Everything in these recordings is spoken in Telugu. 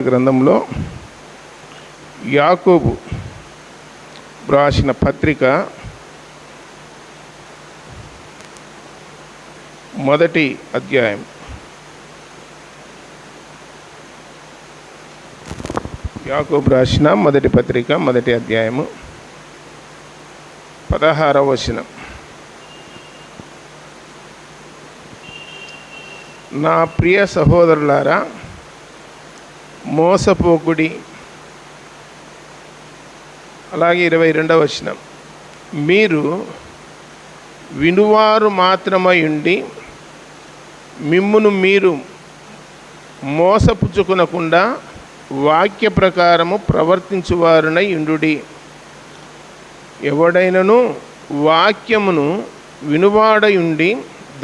గ్రంథంలో యాకోబు రాసిన పత్రిక మొదటి అధ్యాయం. యాకోబు రాసిన మొదటి పత్రిక మొదటి అధ్యాయము 16వ వచనం. నా ప్రియ సహోదరులారా, మోసపోకుడి. అలాగే 22వ వచనం, మీరు వినువారు మాత్రమై ఉండి మిమ్మును మీరు మోసపుచ్చుకొనకుండా వాక్య ప్రకారము ప్రవర్తించువారునై ఉండుడి. ఎవడైనను వాక్యమును వినువాడై ఉండి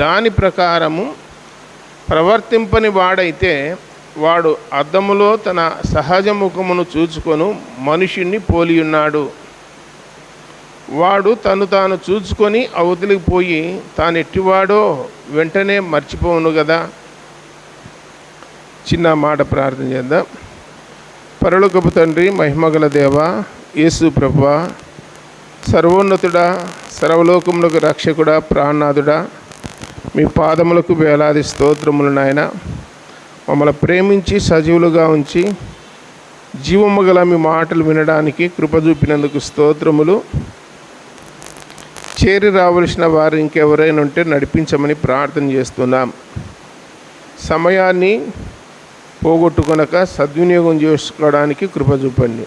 దాని ప్రకారము ప్రవర్తింపని వాడైతే వాడు అద్దములో తన సహజ ముఖమును చూచుకొను మనుషుణ్ణి పోలియున్నాడు. వాడు తాను చూచుకొని అవతలికి పోయి తాను ఎట్టివాడో వెంటనే మర్చిపోవును కదా. చిన్న మాట ప్రార్థన చేద్దాం. పరలోకపు తండ్రి, మహిమగల దేవా, యేసు ప్రభువా, సర్వోన్నతుడా, సర్వలోకములకు రక్షకుడా, ప్రాణనాథుడా, మీ పాదములకు వేలాది స్తోత్రములు నాయన. మమ్మల్ని ప్రేమించి సజీవులుగా ఉంచి జీవము గల మీ మాటలు వినడానికి కృప చూపినందుకు స్తోత్రములు. చేరి రావలసిన వారు ఇంకెవరైనా ఉంటే నడిపించమని ప్రార్థన చేస్తున్నాం. సమయాన్ని పోగొట్టుకొనక సద్వినియోగం చేసుకోవడానికి కృప చూపండి.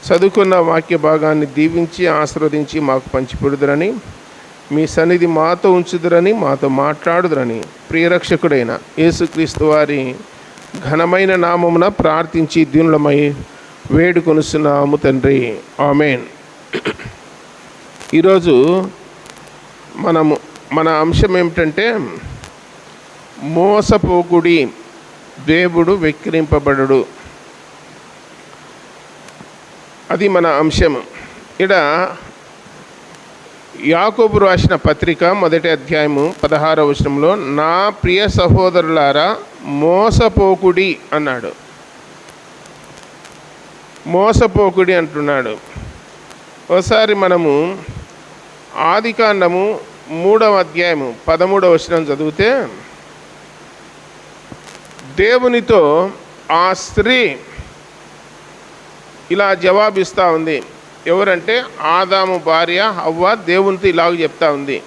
చదువుకున్న వాక్య భాగాన్ని దీవించి ఆశీర్వదించి మాకు పంచిపెడుదురని, మీ సన్నిధి మాతో ఉంచుదురని, మాతో మాట్లాడుదురని ప్రియరక్షకుడైన యేసుక్రీస్తు వారి ఘనమైన నామమున ప్రార్థించి దీనులమై వేడుకొనుచున్నాము తండ్రి, ఆమేన్. ఈరోజు మన అంశం ఏమిటంటే, మోసపోకుడి, దేవుడు వెక్కిరింపబడడు. అది మన అంశం. ఇక్కడ యాకోబు రాసిన పత్రిక మొదటి అధ్యాయము 16వ వచనంలో నా ప్రియ సహోదరులారా మోసపోకుడి అన్నాడు. మోసపోకుడి అంటున్నాడు. ఒకసారి మనము ఆదికాండము 3వ అధ్యాయము 13వ వచనం చదివితే, దేవునితో ఆ స్త్రీ ఇలా జవాబిస్తూ ఉంది. ఎవరంటే ఆదాము భార్య హవ్వ దేవునితో ఇలాగ చెప్తా ఉంది,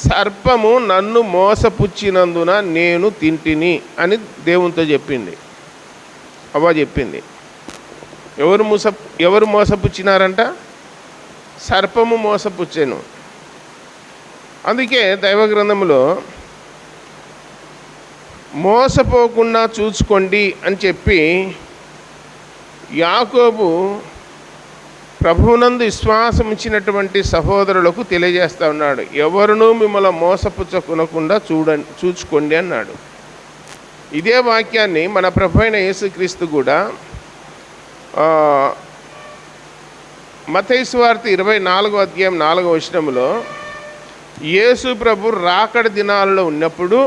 సర్పము నన్ను మోసపుచ్చినందున నేను తింటిని అని దేవునితో చెప్పింది. హవ్వ చెప్పింది. ఎవరు మోసపుచ్చినారంట? సర్పము మోసపుచ్చాను. అందుకే దైవ గ్రంథంలో మోసపోకుండా చూసుకోండి అని చెప్పి యాకోబు ప్రభువునందు విశ్వాసం ఇచ్చినటువంటి సహోదరులకు తెలియజేస్తూ ఉన్నాడు. ఎవరునూ మిమ్మల్ని మోసపుచ్చకొనకుండా చూచుకోండి అన్నాడు. ఇదే వాక్యాన్ని మన ప్రభు అయిన యేసుక్రీస్తు కూడా మత్తయి సువార్త 24వ అధ్యాయం 4వ వచనంలో యేసు ప్రభు రాకడ దినాలలో ఉన్నప్పుడు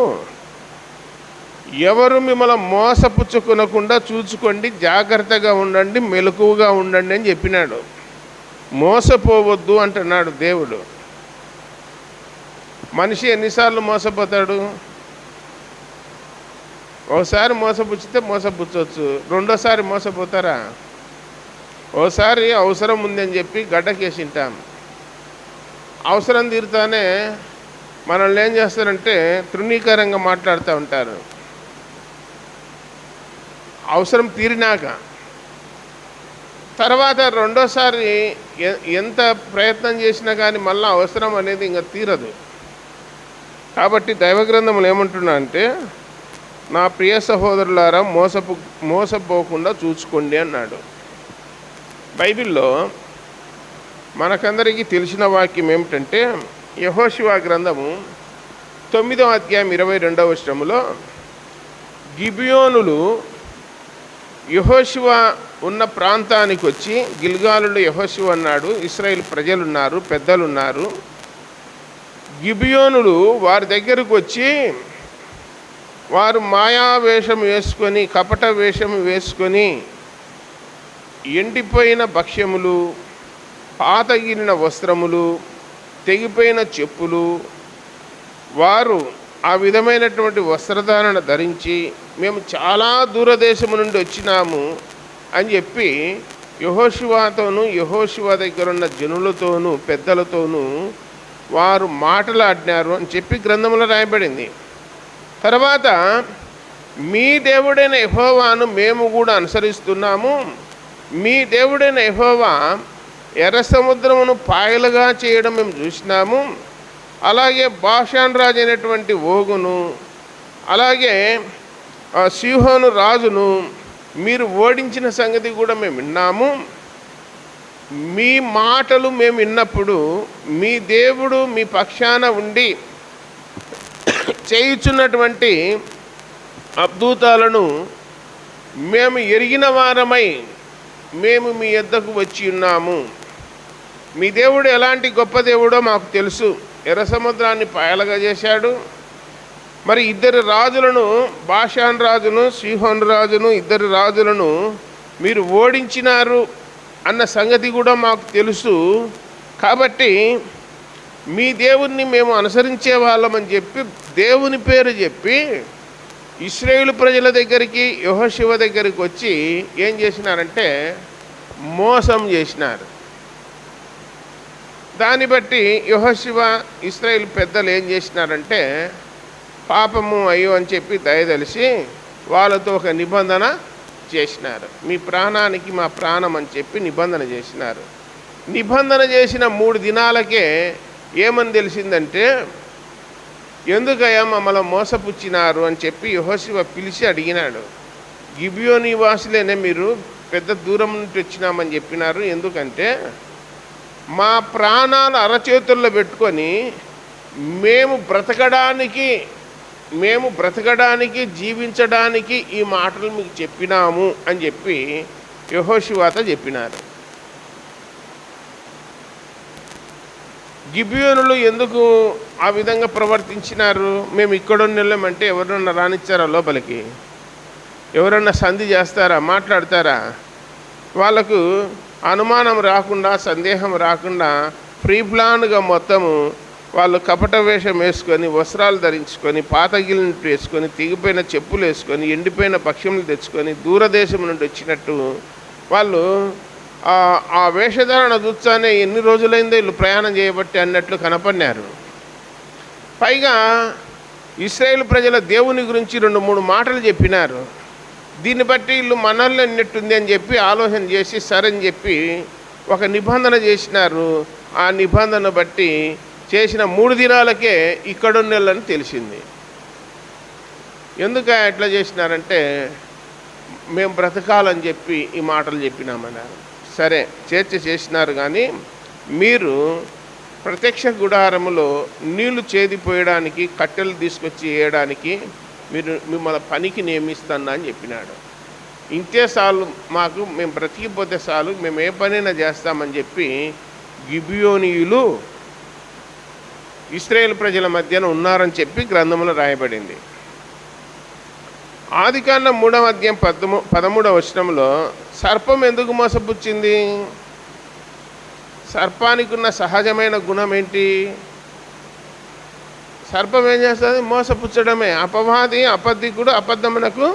ఎవరు మిమ్మల్ని మోసపుచ్చుకొనకుండా చూచుకోండి, జాగ్రత్తగా ఉండండి, మెలకువగా ఉండండి అని చెప్పినాడు. మోసపోవద్దు అంటున్నాడు దేవుడు. మనిషి ఎన్నిసార్లు మోసపోతాడు? ఒకసారి మోసపుచ్చితే మోసపుచ్చవచ్చు, రెండోసారి మోసపోతారా? ఓసారి అవసరం ఉందని చెప్పి గడ్డకేసింటాం. అవసరం తీరుతానే మనల్ని ఏం చేస్తారంటే తృణీకరంగా మాట్లాడుతూ ఉంటారు. అవసరం తీరినాక తర్వాత రెండోసారి ఎంత ప్రయత్నం చేసినా కానీ మళ్ళీ అవసరం అనేది ఇంకా తీరదు. కాబట్టి దైవగ్రంథములు ఏమంటున్నా అంటే, నా ప్రియ సహోదరులారా మోసపోకుండా చూసుకోండి అన్నాడు. బైబిల్లో మనకందరికీ తెలిసిన వాక్యం ఏమిటంటే, యెహోషువ గ్రంథము 9వ అధ్యాయం 22వ వచనములో గిబియోనులు యెహోషువ ఉన్న ప్రాంతానికి వచ్చి, గిల్గాలులో యెహోషువ అన్నాడు, ఇశ్రాయేల్ ప్రజలున్నారు, పెద్దలున్నారు. గిబియోనులు వారి దగ్గరకు వచ్చి వారు మాయా వేషం వేసుకొని, కపట వేషం వేసుకొని, ఎండిపోయిన భక్ష్యములు, పాతగిలిన వస్త్రములు, తెగిపోయిన చెప్పులు, వారు ఆ విధమైనటువంటి వస్త్రధారణ ధరించి మేము చాలా దూరదేశము నుండి వచ్చినాము అని చెప్పి యెహోషువతోనూ, యెహోషువ దగ్గరున్న జనులతోనూ, పెద్దలతోనూ వారు మాటలాడినారు అని చెప్పి గ్రంథంలో రాయబడింది. తర్వాత మీ దేవుడైన యెహోవాను మేము కూడా అనుసరిస్తున్నాము. మీ దేవుడైన యెహోవా ఎర్ర సముద్రమును పాయలుగా చేయడం మేము చూసినాము. అలాగే బాషాన్ రాజు అయినటువంటి ఓగును, అలాగే సీహోను రాజును మీరు ఓడించిన సంగతి కూడా మేము విన్నాము. మీ మాటలు మేము విన్నప్పుడు మీ దేవుడు మీ పక్షాన ఉండి చేయుచున్నటువంటి అద్భుతాలను మేము ఎరిగిన వారమై మేము మీ యొద్దకు వచ్చి ఉన్నాము. మీ దేవుడు ఎలాంటి గొప్ప దేవుడో మాకు తెలుసు. ఎర్ర సముద్రాన్ని పాయలుగా చేశాడు. మరి ఇద్దరు రాజులను, బాషాన్ రాజును, సీహోను రాజును, ఇద్దరు రాజులను మీరు ఓడించినారు అన్న సంగతి కూడా మాకు తెలుసు. కాబట్టి మీ దేవుణ్ణి మేము అనుసరించే వాళ్ళమని చెప్పి దేవుని పేరు చెప్పి ఇశ్రాయేలు ప్రజల దగ్గరికి, యెహోషువ దగ్గరికి వచ్చి ఏం చేసినారంటే మోసం చేసినారు. దాన్ని బట్టి యెహోషువ, ఇశ్రాయేలు పెద్దలు ఏం చేసినారంటే పాపము అయ్యో అని చెప్పి దయదలిసి వాళ్ళతో ఒక నిబంధన చేసినారు. మీ ప్రాణానికి మా ప్రాణం అని చెప్పి నిబంధన చేసినారు. నిబంధన చేసిన 3 దినాలకే ఏమని తెలిసిందంటే, ఎందుకయ్యా మమ్మల్ని మోసపుచ్చినారు అని చెప్పి యెహోషువ పిలిచి అడిగినాడు. గిబియోను నివాసులేనే మీరు, పెద్ద దూరం నుండి వచ్చినామని చెప్పినారు. ఎందుకంటే మా ప్రాణాలు అరచేతుల్లో పెట్టుకొని మేము బ్రతకడానికి జీవించడానికి ఈ మాటలు మీకు చెప్పినాము అని చెప్పి యెహోషువతో చెప్పినారు. గిబియోనులు ఎందుకు ఆ విధంగా ప్రవర్తించినారు? మేము ఇక్కడ నిలమంటే ఎవరన్నా రానిచ్చారా లోపలికి? ఎవరన్నా సంధి చేస్తారా, మాట్లాడతారా? వాళ్ళకు అనుమానం రాకుండా, సందేహం రాకుండా ప్రీ ప్లాన్గా మొత్తము వాళ్ళు కపట వేషం వేసుకొని, వస్త్రాలు ధరించుకొని, పాతగిలినట్టు వేసుకొని, తెగిపోయిన చెప్పులు వేసుకొని, ఎండిపోయిన భక్ష్యములు తెచ్చుకొని దూరదేశం నుండి వచ్చినట్టు వాళ్ళు ఆ వేషధారణ చూచానే ఎన్ని రోజులైందో వీళ్ళు ప్రయాణం చేయబట్టి అన్నట్లు కనపడినారు. పైగా ఇశ్రాయేలు ప్రజల దేవుని గురించి 2-3 మాటలు చెప్పినారు. దీన్ని బట్టి వీళ్ళు మనల్ని ఎన్నట్టుంది అని చెప్పి ఆలోచన చేసి సరని చెప్పి ఒక నిబంధన చేసినారు. ఆ నిబంధన బట్టి చేసిన 3 దినాలకే ఇక్కడున్నోళ్ళని తెలిసింది. ఎందుకు ఎట్లా చేసినారంటే మేము బ్రతకాలని చెప్పి ఈ మాటలు చెప్పినామన్నారు. సరే చర్చ చేసినారు, కానీ మీరు ప్రత్యక్ష గుడారములో నీళ్లు చేదిపోయడానికి, కట్టెలు తీసుకొచ్చి వేయడానికి మిమ్మల్ని పనికి నియమిస్తున్నా అని చెప్పినాడు. ఇంతే చాలు మాకు, మేము బ్రతికిపోతే చాలు, మేము ఏ పనైనా చేస్తామని చెప్పి గిబియోనీయులు ఇశ్రాయేలు ప్రజల మధ్యన ఉన్నారని చెప్పి గ్రంథంలో రాయబడింది. ఆదికాండం 3వ అధ్యాయం 13వ వచనంలో సర్పం ఎందుకు మోసపుచ్చింది? సర్పానికి ఉన్న సహజమైన గుణం ఏంటి? సర్పం ఏం చేస్తుంది? మోసపుచ్చడమే. అపవాది, అబద్ధికుడు, అబద్ధమునకు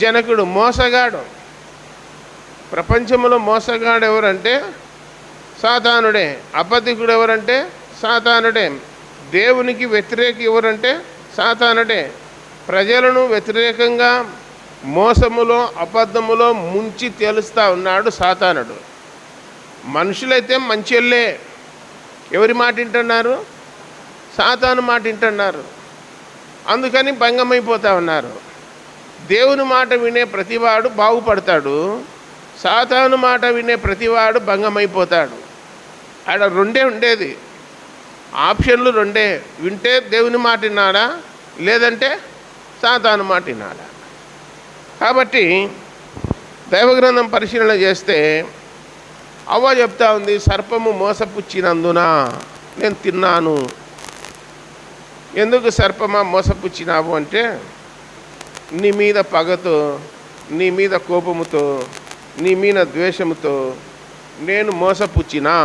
జనకుడు, మోసగాడు. ప్రపంచంలో మోసగాడు ఎవరంటే సాతానుడే. అబద్ధికుడు ఎవరంటే సాతానుడే. దేవునికి వ్యతిరేకి ఎవరంటే సాతానుడే. ప్రజలను వ్యతిరేకంగా మోసములో, అబద్ధములో ముంచి తేలుస్తూ ఉన్నాడు సాతానుడు. మనుషులైతే మంచోళ్ళే. ఎవరి మాట వింటున్నారు? సాతాను మాట వింటున్నారు. అందుకని భంగమైపోతూ ఉన్నారు. దేవుని మాట వినే ప్రతివాడు బాగుపడతాడు, సాతాను మాట వినే ప్రతివాడు భంగమైపోతాడు. ఆడ 2 ఉండేది, ఆప్షన్లు 2. వింటే దేవుని మాట విన్నాడా, లేదంటే సాతాను మాట విన్నాడా. కాబట్టి దైవగ్రంథం పరిశీలన చేస్తే అవ్వ చెప్తా ఉంది, సర్పము మోసపుచ్చినందున నేను తిన్నాను. ఎందుకు సర్పమా మోసపుచ్చినావు అంటే, నీ మీద పగతో, నీ మీద కోపముతో, నీ మీద ద్వేషముతో నేను మోసపుచ్చినా.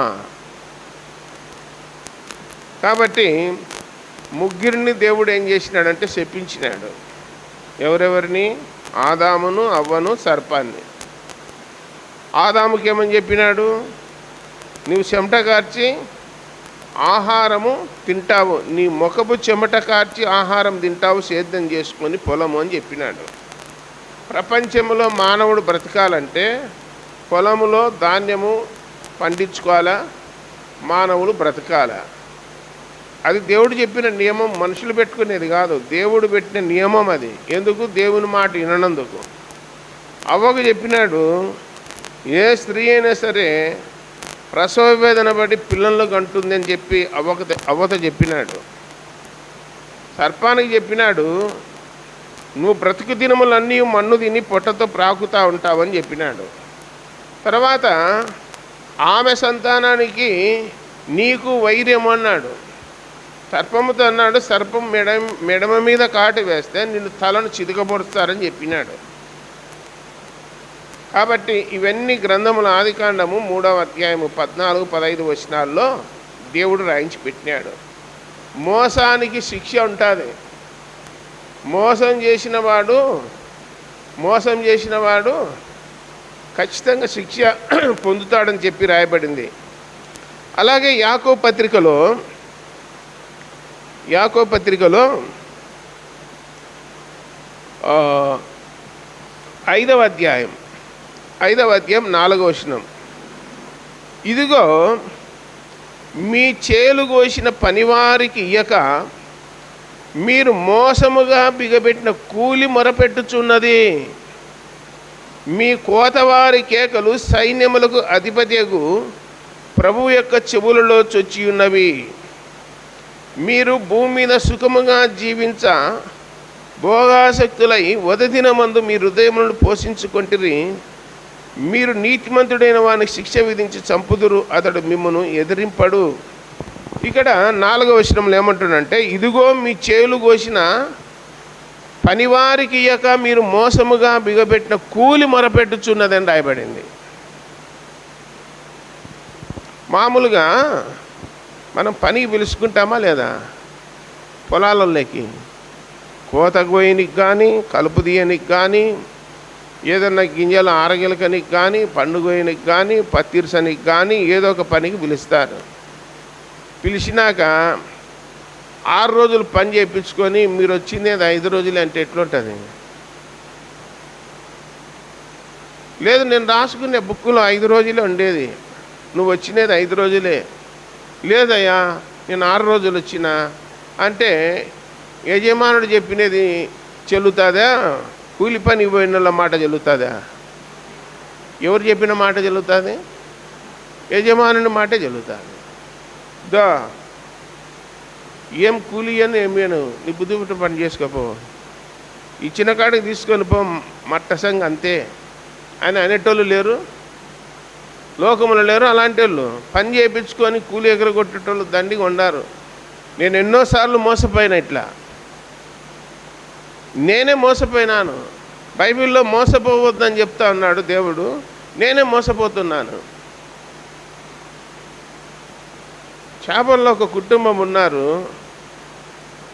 కాబట్టి ముగ్గురిని దేవుడు ఏం చేసినాడంటే శపించినాడు. ఎవరెవరిని? ఆదామును, అవ్వను, సర్పాన్ని. ఆదాముకి ఏమని చెప్పినాడు? నువ్వు చెమట కార్చి ఆహారము తింటావు, నీ ముఖపు చెమట కార్చి ఆహారం తింటావు, సేద్యం చేసుకొని పొలము అని చెప్పినాడు. ప్రపంచంలో మానవుడు బ్రతకాలంటే పొలములో ధాన్యము పండించుకోవాలా, మానవులు బ్రతకాలా. అది దేవుడు చెప్పిన నియమం, మనుషులు పెట్టుకునేది కాదు, దేవుడు పెట్టిన నియమం అది. ఎందుకు? దేవుని మాట విననందుకు. అవ్వకు చెప్పినాడు, ఏ స్త్రీ అయినా సరే ప్రసవ వేదన బట్టి పిల్లలకు అంటుంది అని చెప్పి అవ్వతో చెప్పినాడు. సర్పానికి చెప్పినాడు, నువ్వు బ్రతుకు దినములన్నీ మన్ను తిని పొట్టతో ప్రాకుతూ ఉంటావని చెప్పినాడు. తర్వాత ఆమె సంతానానికి నీకు వైర్యం అన్నాడు. సర్పముతో అన్నాడు, సర్పం మెడమ మీద కాటు వేస్తే నిన్ను తలను చితకబొడుస్తారని చెప్పినాడు. కాబట్టి ఇవన్నీ గ్రంథముల ఆదికాండము 3వ అధ్యాయము 14-15 వచనాల్లో దేవుడు రాయించి పెట్టినాడు. మోసానికి శిక్ష ఉంటుంది. మోసం చేసిన వాడు ఖచ్చితంగా శిక్ష పొందుతాడని చెప్పి రాయబడింది. అలాగే యాకోబు పత్రికలో 5వ అధ్యాయం 4వ వచనం, ఇదిగో మీ చేలు కోసిన పనివారికి ఇయ్యక మీరు మోసముగా బిగబెట్టిన కూలి మొరపెట్టుచున్నది. మీ కోతవారి కేకలు సైన్యములకు అధిపతియగు ప్రభువు యొక్క చెవులలో చొచ్చి ఉన్నవి. మీరు భూమి మీద సుఖముగా జీవించ భోగాసక్తులై వదదినమందు మీ హృదయములను పోషించుకొంటిరి. మీరు నీతిమంతుడైన వానికి శిక్ష విధించి చంపుదురు, అతడు మిమ్మను ఎదిరింపడు. ఇక్కడ 4వ వచనంలో ఏమంటుందంటే, ఇదిగో మీ చేలు కోసిన పనివారికి ఇయ్యక మీరు మోసముగా బిగబెట్టిన కూలి మొరపెట్టుచున్నదని రాయబడింది. మామూలుగా మనం పనికి పిలుచుకుంటామా లేదా? పొలాలలోకి కోత కోయనికి కానీ, కలుపు తీయనికి కానీ, ఏదన్నా గింజలు ఆరగిలకనికి కానీ, పండు కోయనికి కానీ, పత్తిర్సనికి కానీ ఏదో ఒక పనికి పిలుస్తారు. పిలిచినాక 6 రోజులు పని చేయించుకొని మీరు వచ్చింది 5 రోజులు అంటే ఎట్లుంటుంది? లేదు, నేను రాసుకునే బుక్కులో 5 రోజులే ఉండేది, నువ్వు వచ్చినది 5 రోజులే. లేదయ్యా నేను 6 రోజులు వచ్చినా అంటే యజమానుడు చెప్పినది చెల్లుతుందా? కూలి పని పోయిన మాట చెల్లుతుందా? ఎవరు చెప్పిన మాట చెల్లుతుంది? యజమానుని మాటే చెల్లుతుంది. ఏం కూలి అని ఏమేను, నీ బుద్ధి పుట్టిన పని చేసుకోపో, ఇచ్చిన కాడికి తీసుకొని పో, మట్టసంగా అంతే అని అనేటోళ్ళు లేరు, లోకములు లేరు. అలాంటి వాళ్ళు పని చేయించుకొని కూలి ఎగరగొట్టేటోళ్ళు దండిగా ఉండారు. నేను ఎన్నోసార్లు మోసపోయినా, ఇట్లా నేనే మోసపోయినాను. బైబిల్లో మోసపోవద్దని చెప్తా ఉన్నాడు దేవుడు, నేనే మోసపోతున్నాను. చేపల్లో ఒక కుటుంబం ఉన్నారు.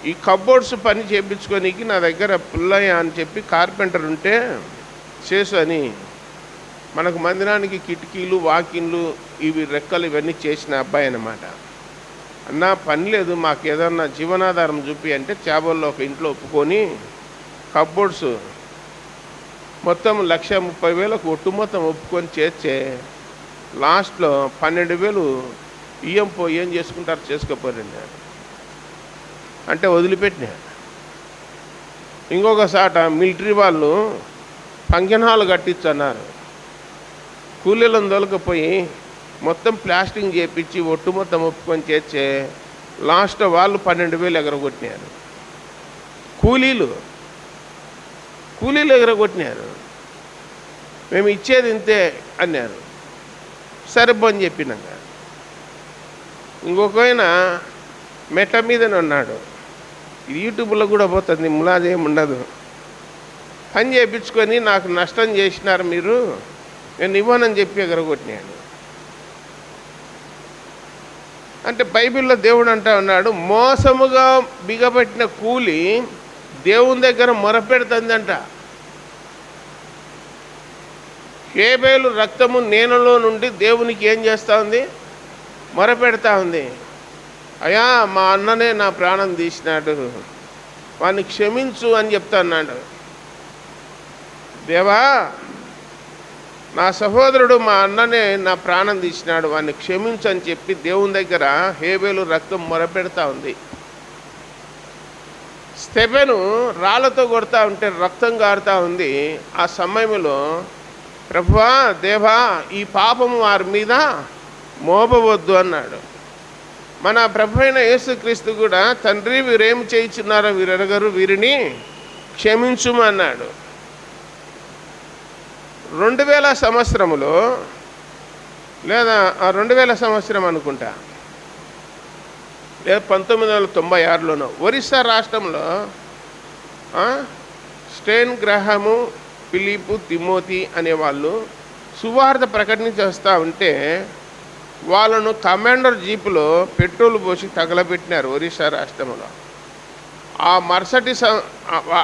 ఈ కబ్బోర్డ్స్ పని చేయించుకోనికి నా దగ్గర పుల్లయ్య అని చెప్పి కార్పెంటర్ ఉంటే చేసు అని, మనకు మందిరానికి కిటికీలు, వాకిన్లు, ఇవి రెక్కలు ఇవన్నీ చేసిన అబ్బాయి అన్నమాట. అన్నా పని లేదు, మాకు ఏదన్నా జీవనాధారం చూపి అంటే చేపల్లో ఒక ఇంట్లో ఒప్పుకొని కబ్బోర్డ్స్ మొత్తం 1,30,000 ఒట్టు మొత్తం ఒప్పుకొని చేర్చే లాస్ట్లో 12,000 ఏం చేసుకుంటారు చేసుకోపోరండి అంటే వదిలిపెట్టినా. ఇంకొకసాట మిలిటరీ వాళ్ళు ఫంక్షన్ హాల్ కట్టించన్నారు. కూలీలను దొలకపోయి మొత్తం ప్లాస్టింగ్ చేపించి ఒట్టు మొత్తం ఒప్పుకొని చేర్చే లాస్ట్ వాళ్ళు 12,000 ఎగరగొట్టినారు. కూలీలు ఎగరగొట్టినారు. మేము ఇచ్చేది ఇంతే అన్నారు. సరే అని చెప్పినాక ఇంకొక ఆయన మెట్ల మీదనే ఉన్నాడు. ఇది యూట్యూబ్లో కూడా పోతుంది, ములాదేం ఉండదు. పని చేయించుకొని నాకు నష్టం చేసినారు మీరు, నేను ఇవ్వనని చెప్పి ఎగరగొట్టినాడు. అంటే బైబిల్లో దేవుడు అంటా ఉన్నాడు, మోసముగా బిగబట్టిన కూలి దేవుని దగ్గర మొరపెడుతుందంట. హేబేలు రక్తము నేలలో నుండి దేవునికి ఏం చేస్తూ ఉంది? మొరపెడతా ఉంది. అయ్యా, మా అన్ననే నా ప్రాణం తీసినాడు, వాడిని క్షమించు అని చెప్తా అన్నాడు. దేవా, నా సహోదరుడు మా అన్ననే నా ప్రాణం తీసినాడు, వాడిని క్షమించు అని చెప్పి దేవుని దగ్గర హేబేలు రక్తం మొరపెడతా ఉంది. స్తెఫెను రాళ్ళతో కొడతా ఉంటే రక్తం కారుతా ఉంది. ఆ సమయంలో, ప్రభువా, దేవా, ఈ పాపము వారి మీద మోపవద్దు అన్నాడు. మన ప్రభు అయిన యేసుక్రీస్తు కూడా, తండ్రి, వీరేం చేయించున్నారో వీరెరగరు, వీరిని క్షమించుమన్నాడు. 2000 సంవత్సరములో, లేదా 2000 సంవత్సరం అనుకుంటా, లేదా 1996లోనో ఒరిస్సా రాష్ట్రంలో స్టెయిన్ గ్రహము, ఫిలిపు, తిమోతి అనేవాళ్ళు సువార్త ప్రకటించేస్తూ ఉంటే వాళ్ళను కమాండర్ జీపులో పెట్రోల్ పోసి తగలబెట్టినారు ఒరిస్సా రాష్ట్రంలో. ఆ మరుసటి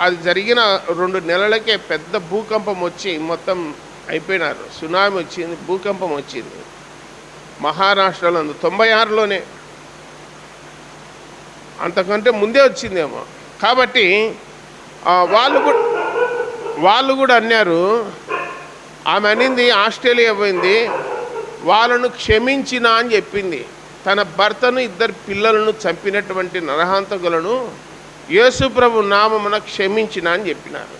అది జరిగిన 2 నెలలకే పెద్ద భూకంపం వచ్చి మొత్తం అయిపోయినారు. సునామీ వచ్చింది, భూకంపం వచ్చింది మహారాష్ట్రలో 96లోనే. అంతకంటే ముందే వచ్చిందేమో. కాబట్టి వాళ్ళు కూడా అన్నారు, ఆమె అనింది ఆస్ట్రేలియా పోయింది, వాళ్ళను క్షమించినా అని చెప్పింది. తన భర్తను, 2 పిల్లలను చంపినటువంటి నరహంతకులను యేసు ప్రభు నామమున క్షమించిన అని చెప్పినారు.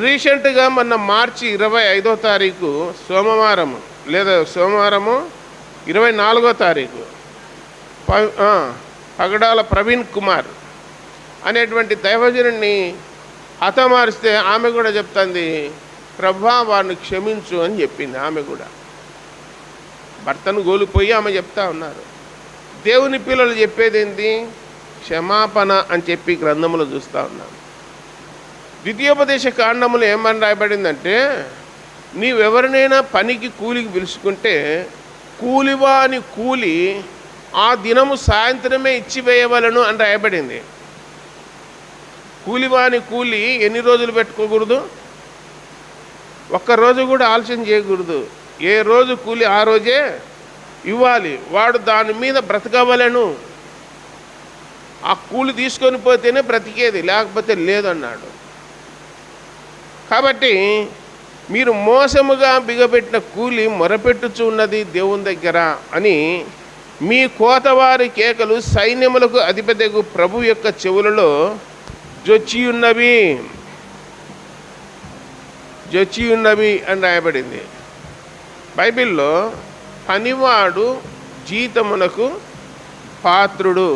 రీసెంట్గా మొన్న మార్చి 25వ తారీఖు సోమవారము, లేదా సోమవారము 24వ తారీఖు పగడాల ప్రవీణ్ కుమార్ అనేటువంటి దైవజనుడిని హతమారిస్తే ఆమె కూడా చెప్తుంది, ప్రభా, వారిని క్షమించు అని చెప్పింది. ఆమె కూడా భర్తను కోల్పోయి ఆమె చెప్తా ఉన్నారు. దేవుని పిల్లలు చెప్పేది ఏంటి? క్షమాపణ అని చెప్పి గ్రంథములో చూస్తూ ఉన్నాం. ద్వితీయోపదేశ కాండములు ఏమని రాయబడిందంటే, నీవెవరినైనా పనికి కూలికి పిలుచుకుంటే కూలివాని కూలి ఆ దినము సాయంత్రమే ఇచ్చివేయవలను అని రాయబడింది. కూలివాని కూలి ఎన్ని రోజులు పెట్టుకోకూడదు? ఒక్కరోజు కూడా ఆలస్యం చేయకూడదు. ఏ రోజు కూలి ఆ రోజే ఇవ్వాలి. వాడు దాని మీద బ్రతకవలను. ఆ కూలి తీసుకొని పోతేనే బ్రతికేది, లేకపోతే లేదన్నాడు. కాబట్టి మీరు మోసముగా బిగబెట్టిన కూలి మొరపెట్టుచు ఉన్నది దేవుని దగ్గర అని మీ కోతవారి కేకలు సైన్యములకు అధిపతిగు ప్రభు యొక్క చెవులలో జొచ్చియున్నవి అని రాయబడింది. బైబిల్లో పనివాడు జీతమునకు పాత్రుడు,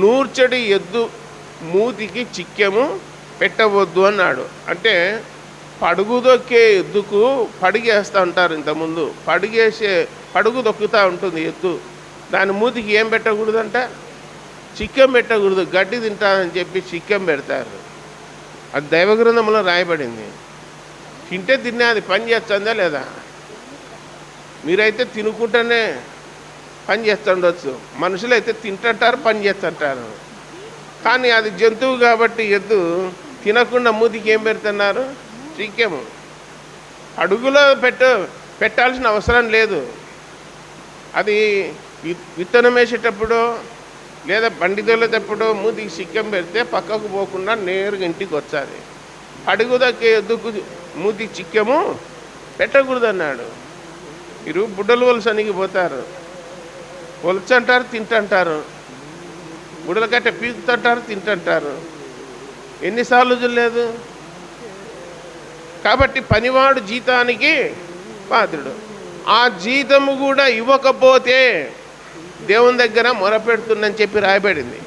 నూర్చడి ఎద్దు మూతికి చిక్కెము పెట్టవద్దు అన్నాడు. అంటే పడుగు దొక్కే ఎద్దుకు పడిగేస్తూ ఉంటారు. ఇంతకుముందు పడుగు దొక్కుతూ ఉంటుంది ఎద్దు, దాని మూతికి ఏం పెట్టకూడదంట? చిక్కెం పెట్టకూడదు. గడ్డి తింటానని చెప్పి చిక్కెం పెడతారు. అది దైవగ్రంథంలో రాయబడింది. తింటే తినే అది పని చేస్తుందా లేదా? మీరైతే తినుకుంటూనే పని చేస్తుండొచ్చు, మనుషులైతే తింటుంటారు, పని చేస్తుంటారు. కానీ అది జంతువు కాబట్టి ఎద్దు తినకుండా మూతికి ఏం పెడుతున్నారు? చిక్కెము. అడుగులో పెట్టాల్సిన అవసరం లేదు. అది విత్తనం వేసేటప్పుడు లేదా బండి తోలేటప్పుడు మూతికి చిక్కెం పెడితే పక్కకు పోకుండా నేరుగా ఇంటికి వచ్చాది. అడుగు దక్కే ఎద్దుకు మూతికి చిక్కెము పెట్టకూడదు అన్నాడు. మీరు బుడ్డలు వలసనికి పోతారు, ఒలచంటారు, తింటుంటారు. బుడల కట్ట పీకుతుంటారు, తింటుంటారు. ఎన్నిసార్లు చూడలేదు? కాబట్టి పనివాడు జీతానికి పాత్రుడు. ఆ జీతము కూడా ఇవ్వకపోతే దేవుని దగ్గర మొరపెడుతుందని చెప్పి రాయబడింది.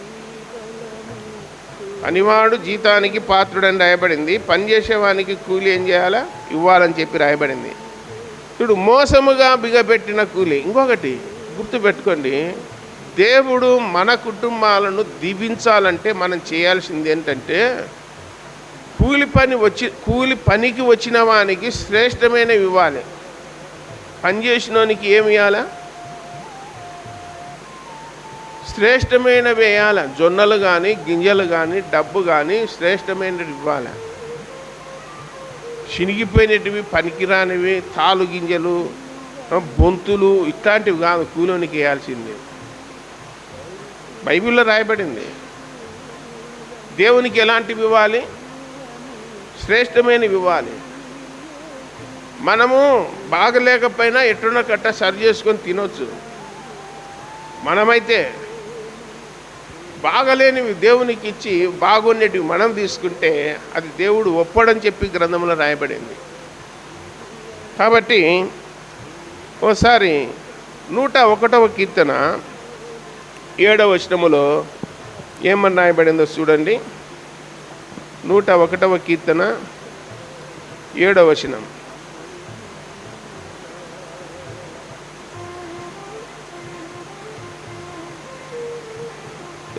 పనివాడు జీతానికి పాత్రుడని రాయబడింది. పనిచేసేవానికి కూలి ఏం చేయాలా? ఇవ్వాలని చెప్పి రాయబడింది. ఇప్పుడు మోసముగా బిగబెట్టిన కూలి. ఇంకొకటి గుర్తుపెట్టుకోండి, దేవుడు మన కుటుంబాలను దీవించాలంటే మనం చేయాల్సింది ఏంటంటే కూలి పనికి వచ్చిన వానికి శ్రేష్టమైనవి ఇవ్వాలి. పని చేసినోనికి ఏమి ఇవ్వాలా? శ్రేష్టమైనవి వేయాలి. జొన్నలు కానీ, గింజలు కానీ, డబ్బు కానీ శ్రేష్టమైనవి ఇవ్వాలి. చినిగిపోయినటివి, పనికిరానివి, తాలు గింజలు, బొంతులు ఇట్లాంటివి కాదు కూలోనికి వేయాల్సింది. బైబిల్లో రాయబడింది. దేవునికి ఎలాంటివి ఇవ్వాలి? శ్రేష్టమైనవి ఇవ్వాలి. మనము బాగలేకపోయినా ఎట్టున్న కట్ట సరి చేసుకొని తినొచ్చు. మనమైతే బాగలేనివి దేవునికి ఇచ్చి బాగున్నటివి మనం తీసుకుంటే అది దేవుడు ఒప్పడని చెప్పి గ్రంథంలో రాయబడింది. కాబట్టి ఓసారి 101వ కీర్తన 7వ వచనములో ఏమని రాయబడిందో చూడండి. 101వ కీర్తన 7వ వచనం.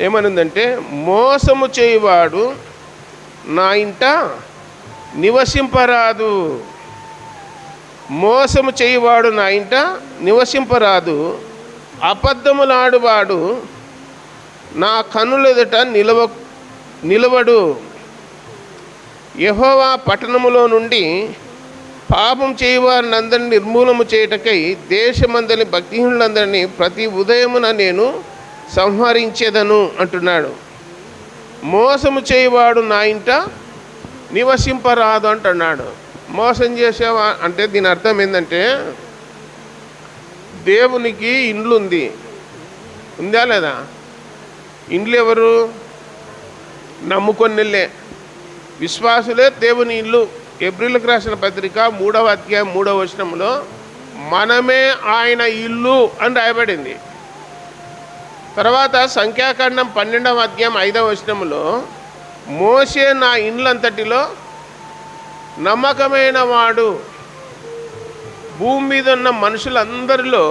ఏమనుందంటే, మోసము చేయువాడు నా ఇంట నివసింపరాదు. మోసము చేయువాడు నా ఇంట నివసింపరాదు. అబద్ధములాడువాడు నా కన్నులెదుట నిలవడు. యెహోవా పట్టణములో నుండి పాపం చేయువారిని అందరినీ నిర్మూలము చేయుటకై దేశమందరి భక్తిహీనులందరినీ ప్రతి ఉదయమున నేను సంహరించేదను అంటున్నాడు. మోసము చేయువాడు నా ఇంట నివసింపరాదు అంటున్నాడు. మోసం చేసేవా అంటే దీని అర్థం ఏంటంటే, దేవునికి ఇండ్లు ఉందా లేదా? ఇండ్లు ఎవరు? నమ్ముకొనిళ్ళే విశ్వాసులే దేవుని ఇల్లు. ఎబ్రిలకు రాసిన పత్రిక 3వ అధ్యాయం 3వ వచనంలో మనమే ఆయన ఇల్లు అని రాయబడింది. తర్వాత సంఖ్యాకాండం 12వ అధ్యాయం 5వ వచనంలో మోషే నా ఇండ్లంతటిలో నమ్మకమైన వాడు, భూమి మీద ఉన్న మనుషులందరిలో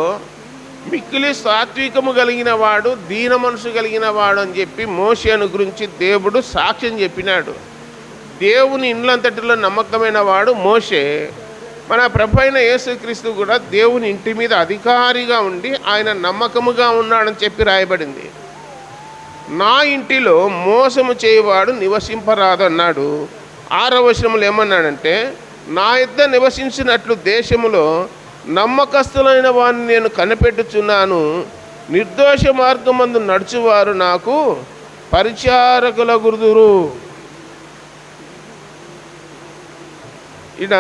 మిక్కిలి సాత్వికము కలిగిన వాడు, దీన మనసు కలిగిన వాడు అని చెప్పి మోషేను గురించి దేవుడు సాక్ష్యం చెప్పినాడు. దేవుని ఇండ్లంతటిలో నమ్మకమైన వాడు మోషే. మన ప్రభు అయిన యేసుక్రీస్తు కూడా దేవుని ఇంటి మీద అధికారిగా ఉండి ఆయన నమ్మకముగా ఉన్నాడని చెప్పి రాయబడింది. నా ఇంటిలో మోసము చేయవాడు నివసింపరాదు అన్నాడు. 6వ వచనంలో ఏమన్నాడంటే, నా యొద్ద నివసించినట్లు దేశములో నమ్మకస్తులైన వారిని నేను కనిపెట్టుచున్నాను. నిర్దోష మార్గమందు నడుచువారు నాకు పరిచారకుల గురుదురు. ఇక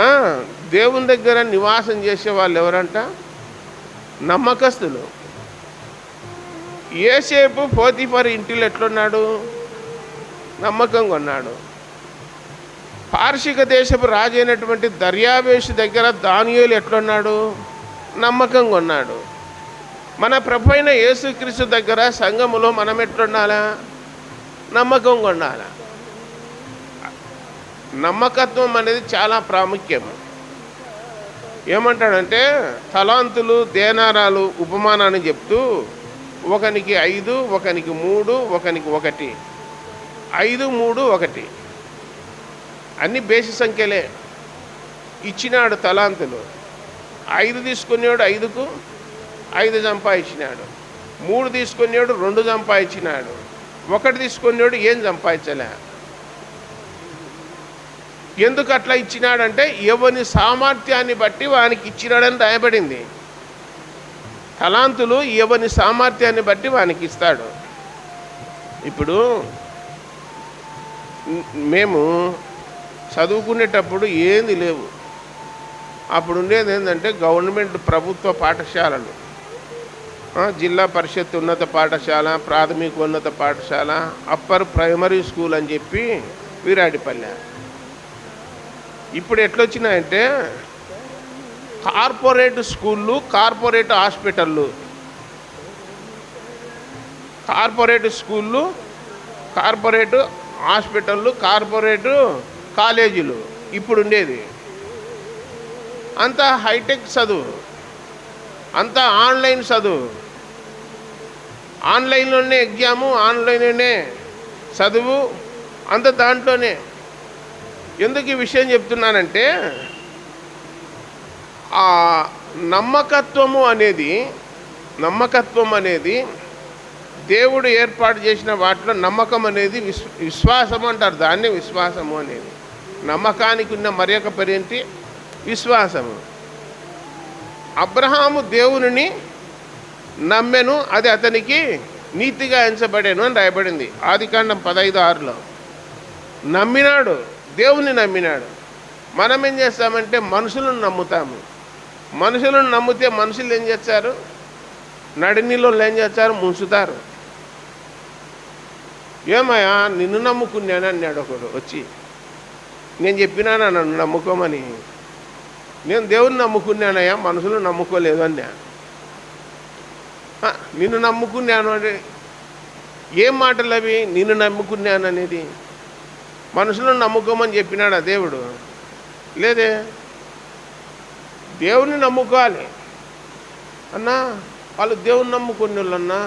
దేవుని దగ్గర నివాసం చేసే వాళ్ళు ఎవరంట? నమ్మకస్తులు. యోసేపు పోతీఫరు ఇంటిలో ఎట్లున్నాడు? నమ్మకంగా ఉన్నాడు. పార్షిక దేశపు రాజు అయినటువంటి దర్యావేషు దగ్గర దానియేలు ఎట్లున్నాడు? నమ్మకంగా ఉన్నాడు. మన ప్రభు అయిన యేసుక్రీస్తు దగ్గర సంఘములో మనం ఎట్లుండాలా? నమ్మకంగా ఉండాలా. నమ్మకత్వం అనేది చాలా ప్రాముఖ్యం. ఏమంటాడంటే, తలాంతులు దేనారాలు ఉపమానాన్ని చెప్తూ ఒకనికి 5, ఒకనికి 3, ఒకనికి 1, 5, 3, 1 అన్ని బేసి సంఖ్యలే. ఇచ్చినాడు తలాంతులు. 5 తీసుకునేవాడు 5కు 5 సంపాదించినాడు. 3 తీసుకునేవాడు 2 సంపాదించినాడు. 1 తీసుకునేవాడు ఏం సంపాదించలే. ఎందుకు అట్లా ఇచ్చినాడంటే ఎవని సామర్థ్యాన్ని బట్టి వానికి ఇచ్చినాడని రాయబడింది. తలాంతులు ఎవని సామర్థ్యాన్ని బట్టి వానికి ఇస్తాడు. ఇప్పుడు మేము చదువుకునేటప్పుడు ఏంది లేవు. అప్పుడు ఉండేది ఏంటంటే గవర్నమెంట్ ప్రభుత్వ పాఠశాలలు, జిల్లా పరిషత్ ఉన్నత పాఠశాల, ప్రాథమిక ఉన్నత పాఠశాల, అప్పర్ ప్రైమరీ స్కూల్ అని చెప్పి వీరాడిపల్లె. ఇప్పుడు ఎట్లొచ్చినాయంటే కార్పొరేట్ స్కూళ్ళు, కార్పొరేట్ హాస్పిటళ్ళు, కార్పొరేట్ స్కూళ్ళు, కార్పొరేట్ హాస్పిటళ్ళు, కార్పొరేట్ కాలేజీలు ఇప్పుడు ఉండేది. అంతా హైటెక్ చదువు, అంతా ఆన్లైన్ చదువు, ఆన్లైన్లోనే ఎగ్జాము, ఆన్లైన్లోనే చదువు, అంత దాంట్లోనే. ఎందుకు ఈ విషయం చెప్తున్నానంటే ఆ నమ్మకత్వం అనేది దేవుడు ఏర్పాటు చేసిన వాటిలో నమ్మకం అనేది విశ్వాసము అంటారు. దాన్ని విశ్వాసము అనేది. నమ్మకానికి ఉన్న మరొక పేరేంటి? విశ్వాసము. అబ్రహాము దేవునిని నమ్మెను, అది అతనికి నీతిగా ఎంచబడేను అని రాయబడింది ఆదికాండం 15:6లో. నమ్మినాడు, దేవుని నమ్మినాడు. మనం ఏం చేస్తామంటే మనుషులను నమ్ముతాము. మనుషులను నమ్మితే మనుషులు ఏం చేస్తారు? నడినీళ్ళు ఏం చేస్తారు? ముంచుతారు. ఏమయ్యా నిన్ను నమ్ముకున్నాను అన్నాడు ఒకడు వచ్చి. నేను చెప్పినానా నన్ను నమ్ముకోమని? నేను దేవుని నమ్ముకున్నానయ్యా, మనుషులు నమ్ముకోలేదు అన్నా. నిన్ను నమ్ముకున్నాను అంటే ఏం మాటలు అవి? నిన్ను నమ్ముకున్నాను అనేది. మనుషులను నమ్ముకోమని చెప్పినాడా దేవుడు? లేదే. దేవుని నమ్ముకోవాలి అన్నా. వాళ్ళు దేవుని నమ్ముకునే వాళ్ళన్నా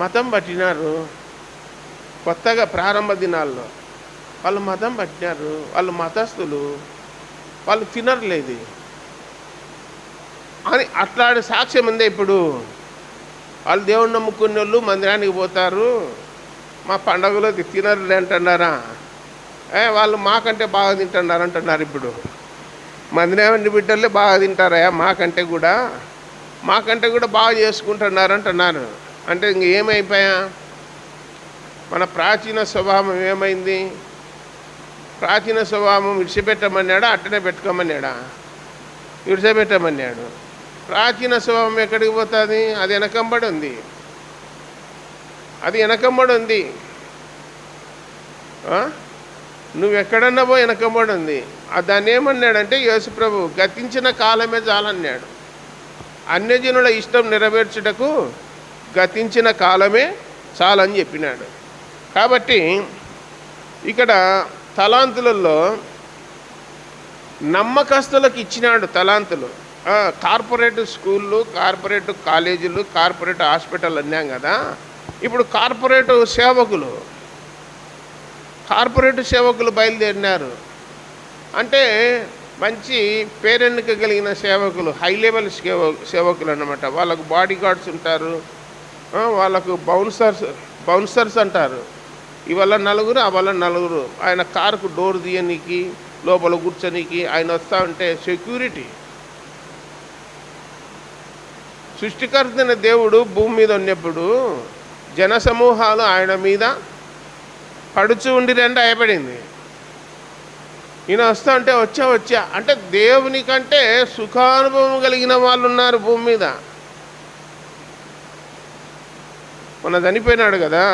మతం పట్టినారు. కొత్తగా ప్రారంభ దినాల్లో వాళ్ళు మతం పట్టినారు. వాళ్ళు మతస్థులు, వాళ్ళు తినర్లేదు అని అట్లాంటి సాక్ష్యం ఉందే. ఇప్పుడు వాళ్ళు దేవుని నమ్ముకునే వాళ్ళు మందిరానికి పోతారు, మా పండగలో తినరులే అంటున్నారా? వాళ్ళు మాకంటే బాగా తింటున్నారు అంటున్నారు. ఇప్పుడు మందిరాన్ని బిడ్డలే బాగా తింటారా? మాకంటే కూడా బాగా చేసుకుంటున్నారు అంటున్నారు. అంటే ఇంక ఏమైపోయా? మన ప్రాచీన స్వభావం ఏమైంది? ప్రాచీన స్వభావం విడిచిపెట్టమన్నాడా? అట్టనే పెట్టుకోమన్నాడా? విడిచిపెట్టమన్నాడు. ప్రాచీన స్వభావం ఎక్కడికి పోతుంది? అది వెనకంబడి ఉంది. నువ్వు ఎక్కడన్నా పో వెనకంబడి ఉంది. దాన్ని ఏమన్నాడంటే యేసుప్రభు గతించిన కాలమే చాలన్నాడు. అన్యజనుల ఇష్టం నెరవేర్చుటకు గతించిన కాలమే చాలని చెప్పినాడు. కాబట్టి ఇక్కడ తలాంతులలో నమ్మకస్తులకు ఇచ్చినాడు తలాంతులు. కార్పొరేట్ స్కూళ్ళు, కార్పొరేట్ కాలేజీలు, కార్పొరేట్ హాస్పిటల్ అన్నాం కదా. ఇప్పుడు కార్పొరేట్ సేవకులు బయలుదేరినారు. అంటే మంచి పేరెన్నిక కలిగిన సేవకులు, హై లెవెల్ సేవకులు అన్నమాట. వాళ్ళకు బాడీ గార్డ్స్ ఉంటారు, వాళ్ళకు బౌన్సర్స్ అంటారు. ఇవాళ నలుగురు, అవాళ నలుగురు. ఆయన కారుకు డోర్ తీయనీకి, లోపల కూర్చొనికి ఆయన వస్తూ ఉంటే సెక్యూరిటీ. సృష్టికర్తైన దేవుడు భూమి మీద ఉన్నప్పుడు జనసమూహాలు ఆయన మీద పడుచు ఉండిరంటే అయిపడింది. ఈయన వస్తా ఉంటే వచ్చా అంటే దేవుని కంటే సుఖానుభవం కలిగిన వాళ్ళు ఉన్నారు భూమి మీద. మొన్న చనిపోయినాడు కదా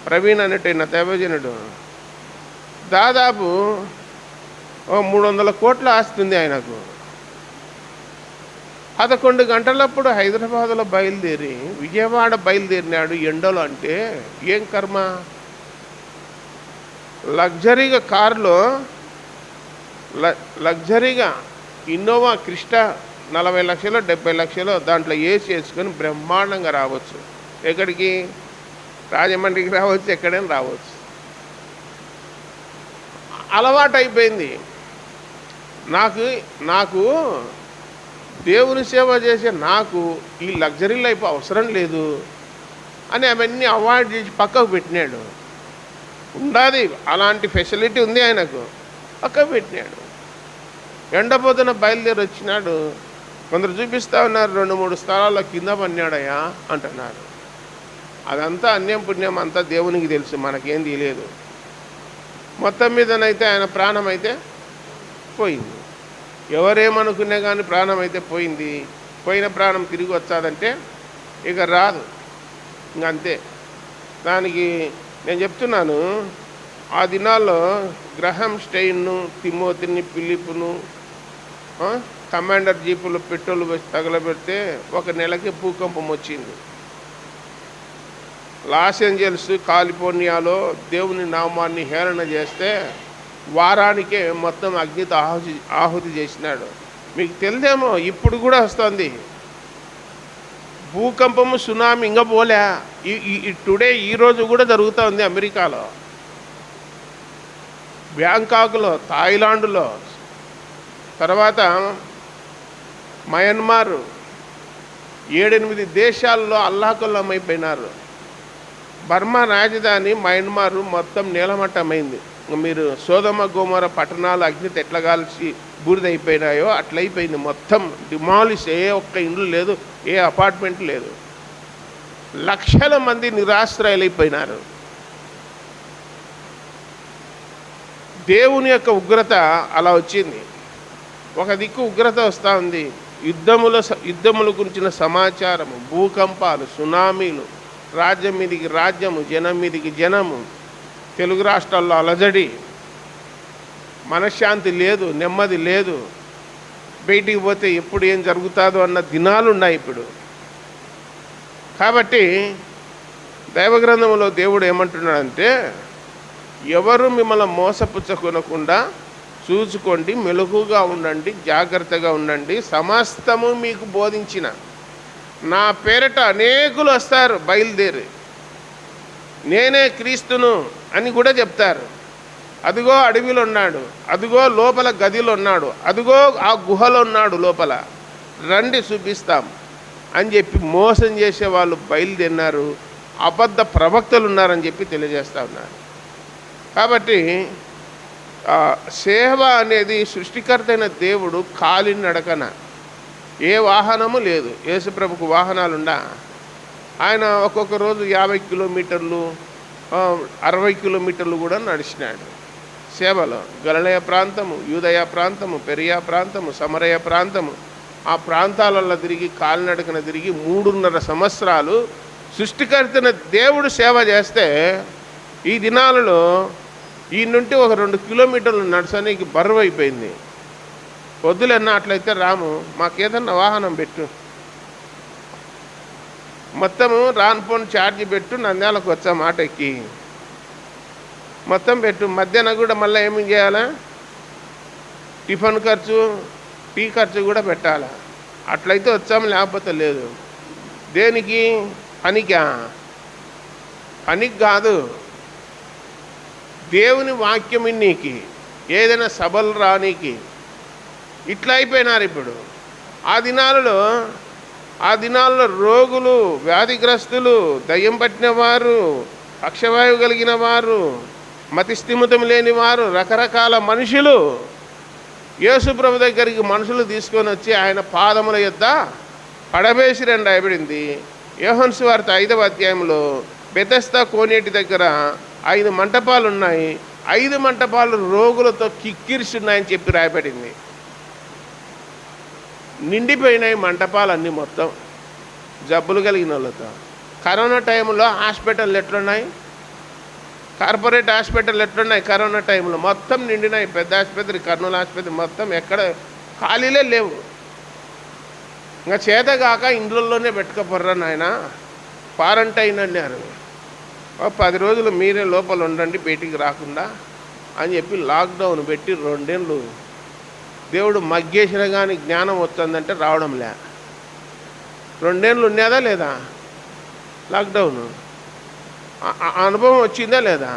ప్రవీణ్ అనేటైన దైవజనుడు. దాదాపు 300 కోట్ల ఆస్తుంది ఆయనకు. 11 గంటలప్పుడు హైదరాబాద్లో బయలుదేరి విజయవాడ బయలుదేరినాడు ఎండలో. అంటే ఏం కర్మ? లగ్జరీగా కారులో, లగ్జరీగా ఇన్నోవా క్రిస్టా 40 లక్షలు 70 లక్షలు దాంట్లో ఏసీ వేసుకొని బ్రహ్మాండంగా రావచ్చు. ఎక్కడికి? రాజమండ్రికి రావచ్చు, ఎక్కడైనా రావచ్చు. అలవాటు అయిపోయింది. నాకు దేవుని సేవ చేసే నాకు ఈ లగ్జరీ లైఫ్ అవసరం లేదు అని అవన్నీ అవాయిడ్ చేసి పక్కకు పెట్టినాడు. ఉండాలి అలాంటి ఫెసిలిటీ ఉంది ఆయనకు, పక్కకు పెట్టినాడు. ఎండపోతున్న బయలుదేరి వచ్చినాడు. కొందరు చూపిస్తూ ఉన్నారు 2-3 స్థలాల్లో కింద పడినాడయ్యా అంటున్నారు. అదంతా అన్యం పుణ్యం అంతా దేవునికి తెలుసు, మనకేం తెలియదు. మొత్తం మీదనైతే ఆయన ప్రాణం అయితే పోయింది. ఎవరేమనుకునే కానీ ప్రాణం అయితే పోయింది. పోయిన ప్రాణం తిరిగి వచ్చాదంటే ఇక రాదు, ఇంకంతే. దానికి నేను చెప్తున్నాను, ఆ దినాల్లో గ్రహం స్టెయిన్ను, తిమోతిని, ఫిలిప్పును కమాండర్ జీపులు పెట్రోల్ వేసి తగలబెడితే 1 నెలకి భూకంపం వచ్చింది. లాస్ ఏంజల్స్, కాలిఫోర్నియాలో దేవుని నామాన్ని హేళన చేస్తే వారానికే మొత్తం అగ్నితో ఆహుతి చేసినాడు. మీకు తెలిదేమో, ఇప్పుడు కూడా వస్తుంది భూకంపము, సునామీ. ఇంకా పోలే, టుడే ఈరోజు కూడా జరుగుతూ ఉంది అమెరికాలో. బ్యాంకాక్లో, థాయిలాండ్లో, తర్వాత మయన్మార్, 7-8 దేశాల్లో అల్లాకొల్లమైపోయినారు. బర్మా రాజధాని మయన్మార్ మొత్తం నీలమట్టమైంది. మీరు సోదమ గోమర పట్టణాలు అగ్నితో ఎట్లా కాల్చి బూడిదైపోయినాయో అట్లయిపోయింది. మొత్తం డిమాలిష్. ఏ ఒక్క ఇల్లు లేదు, ఏ అపార్ట్మెంట్ లేదు. లక్షల మంది నిరాశ్రయులైపోయినారు. దేవుని యొక్క ఉగ్రత అలా వచ్చింది. ఒక దిక్కు ఉగ్రత వస్తూ ఉంది. యుద్ధముల గురించిన సమాచారము, భూకంపాలు, సునామీలు, రాజ్యం మీదికి రాజ్యము, జనం మీదికి జనము, తెలుగు రాష్ట్రాల్లో అలజడి, మనశ్శాంతి లేదు, నెమ్మది లేదు. బయటికి పోతే ఎప్పుడు ఏం జరుగుతుందో అన్న దినాలు ఉన్నాయి ఇప్పుడు. కాబట్టి దైవగ్రంథంలో దేవుడు ఏమంటున్నాడంటే, ఎవరు మిమ్మల్ని మోసపుచ్చకొనకుండా చూసుకోండి, మెలకుగా ఉండండి, జాగ్రత్తగా ఉండండి. సమస్తము మీకు బోధించిన నా పేరట అనేకులు వస్తారు బయలుదేరి, నేనే క్రీస్తును అని కూడా చెప్తారు. అదిగో అడవిలో ఉన్నాడు, అదిగో లోపల గదిలో ఉన్నాడు, అదిగో ఆ గుహలో ఉన్నాడు లోపల, రండి చూపిస్తాం అని చెప్పి మోసం చేసే వాళ్ళు బయలుదేరినారు. అబద్ధ ప్రవక్తలు ఉన్నారని చెప్పి తెలియజేస్తూ ఉన్నారు. కాబట్టి సేవ అనేది సృష్టికర్త అయిన దేవుడు కాలినడకన, ఏ వాహనము లేదు. యేసుప్రభుకు వాహనాలుండా. ఆయన ఒక్కొక్క రోజు 50 కిలోమీటర్లు 60 కిలోమీటర్లు కూడా నడిచినాడు సేవలో. గలిలయ ప్రాంతము, యూదయ ప్రాంతము, పెరియా ప్రాంతము, సమరయ ప్రాంతము, ఆ ప్రాంతాలలో తిరిగి కాలినడకన తిరిగి 3.5 సంవత్సరాలు సృష్టికర్తన దేవుడు సేవ చేస్తే, ఈ దినాలలో ఈ నుండి ఒక 2 కిలోమీటర్లు నడచడానికి బరువు అయిపోయింది. వద్దులన్నా అట్లయితే రాము, మాకేదన్నా వాహనం పెట్టు, మొత్తము రాన్పోన్ ఛార్జీ పెట్టు, నంద్యాలకు వచ్చా మాట ఎక్కి మొత్తం పెట్టు. మధ్యాహ్నం కూడా మళ్ళీ ఏమి చేయాలా, టిఫిన్ ఖర్చు, టీ ఖర్చు కూడా పెట్టాలా. అట్లయితే వచ్చాము, లేకపోతే లేదు. దేనికి? పనికా? పనికి కాదు, దేవుని వాక్యం ఇన్నీకి, ఏదైనా సభలు రానీకి. ఇట్లా అయిపోయినారు ఇప్పుడు. ఆ దినాలలో రోగులు, వ్యాధిగ్రస్తులు, దయ్యం పట్టిన వారు, పక్షవాయువు కలిగిన వారు, మతిస్థిమితం లేని వారు, రకరకాల మనుషులు యేసుప్రభు దగ్గరికి మనుషులు తీసుకొని వచ్చి ఆయన పాదముల యొద్ద పడవేసిరని రాయబడింది. యోహాను సువార్త 5వ అధ్యాయంలో బెతెస్దా కోనేటి దగ్గర 5 మంటపాలు ఉన్నాయి. 5 మంటపాలు రోగులతో కిక్కిరిస్తున్నాయని చెప్పి రాయబడింది. నిండిపోయినాయి మంటపాలన్నీ మొత్తం జబ్బులు కలిగిన వాళ్ళతో. కరోనా టైంలో హాస్పిటల్ ఎట్లున్నాయి, కార్పొరేట్ హాస్పిటల్ ఎట్లున్నాయి, కరోనా టైంలో మొత్తం నిండినాయి. పెద్ద ఆసుపత్రి, కర్నూలు ఆసుపత్రి మొత్తం ఎక్కడ ఖాళీలే లేవు. ఇంకా చేతగాక ఇండ్లలోనే పెట్టుకపోర్రా నాయన, క్వారంటైన్ అన్నారు. 10 రోజులు మీరే లోపల ఉండండి, బయటికి రాకుండా అని చెప్పి లాక్డౌన్ పెట్టి 2 ఏళ్ళు దేవుడు మగ్గేసిన కానీ జ్ఞానం వస్తుందంటే రావడంలే. 2 ఏళ్ళు ఉన్నదా లేదా లాక్డౌన్? అనుభవం వచ్చిందా లేదా?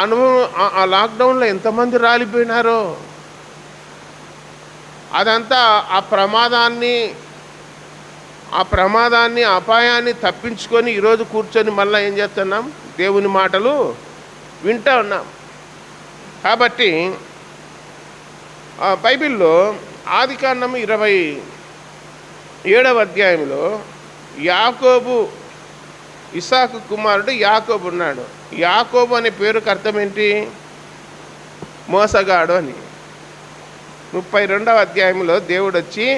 అనుభవం. ఆ లాక్డౌన్లో ఎంతమంది రాలిపోయినారో. అదంతా ఆ ప్రమాదాన్ని అపాయాన్ని తప్పించుకొని ఈరోజు కూర్చొని మళ్ళీ ఏం చేస్తున్నాం, దేవుని మాటలు వింటూ ఉన్నాం. కాబట్టి బైబిల్లో ఆదికాండము 27వ అధ్యాయంలో యాకోబు, ఇస్సాకు కుమారుడు యాకోబు ఉన్నాడు. యాకోబు అనే పేరుకి అర్థం ఏంటి? మోసగాడు అని. 32వ అధ్యాయంలో దేవుడు వచ్చి,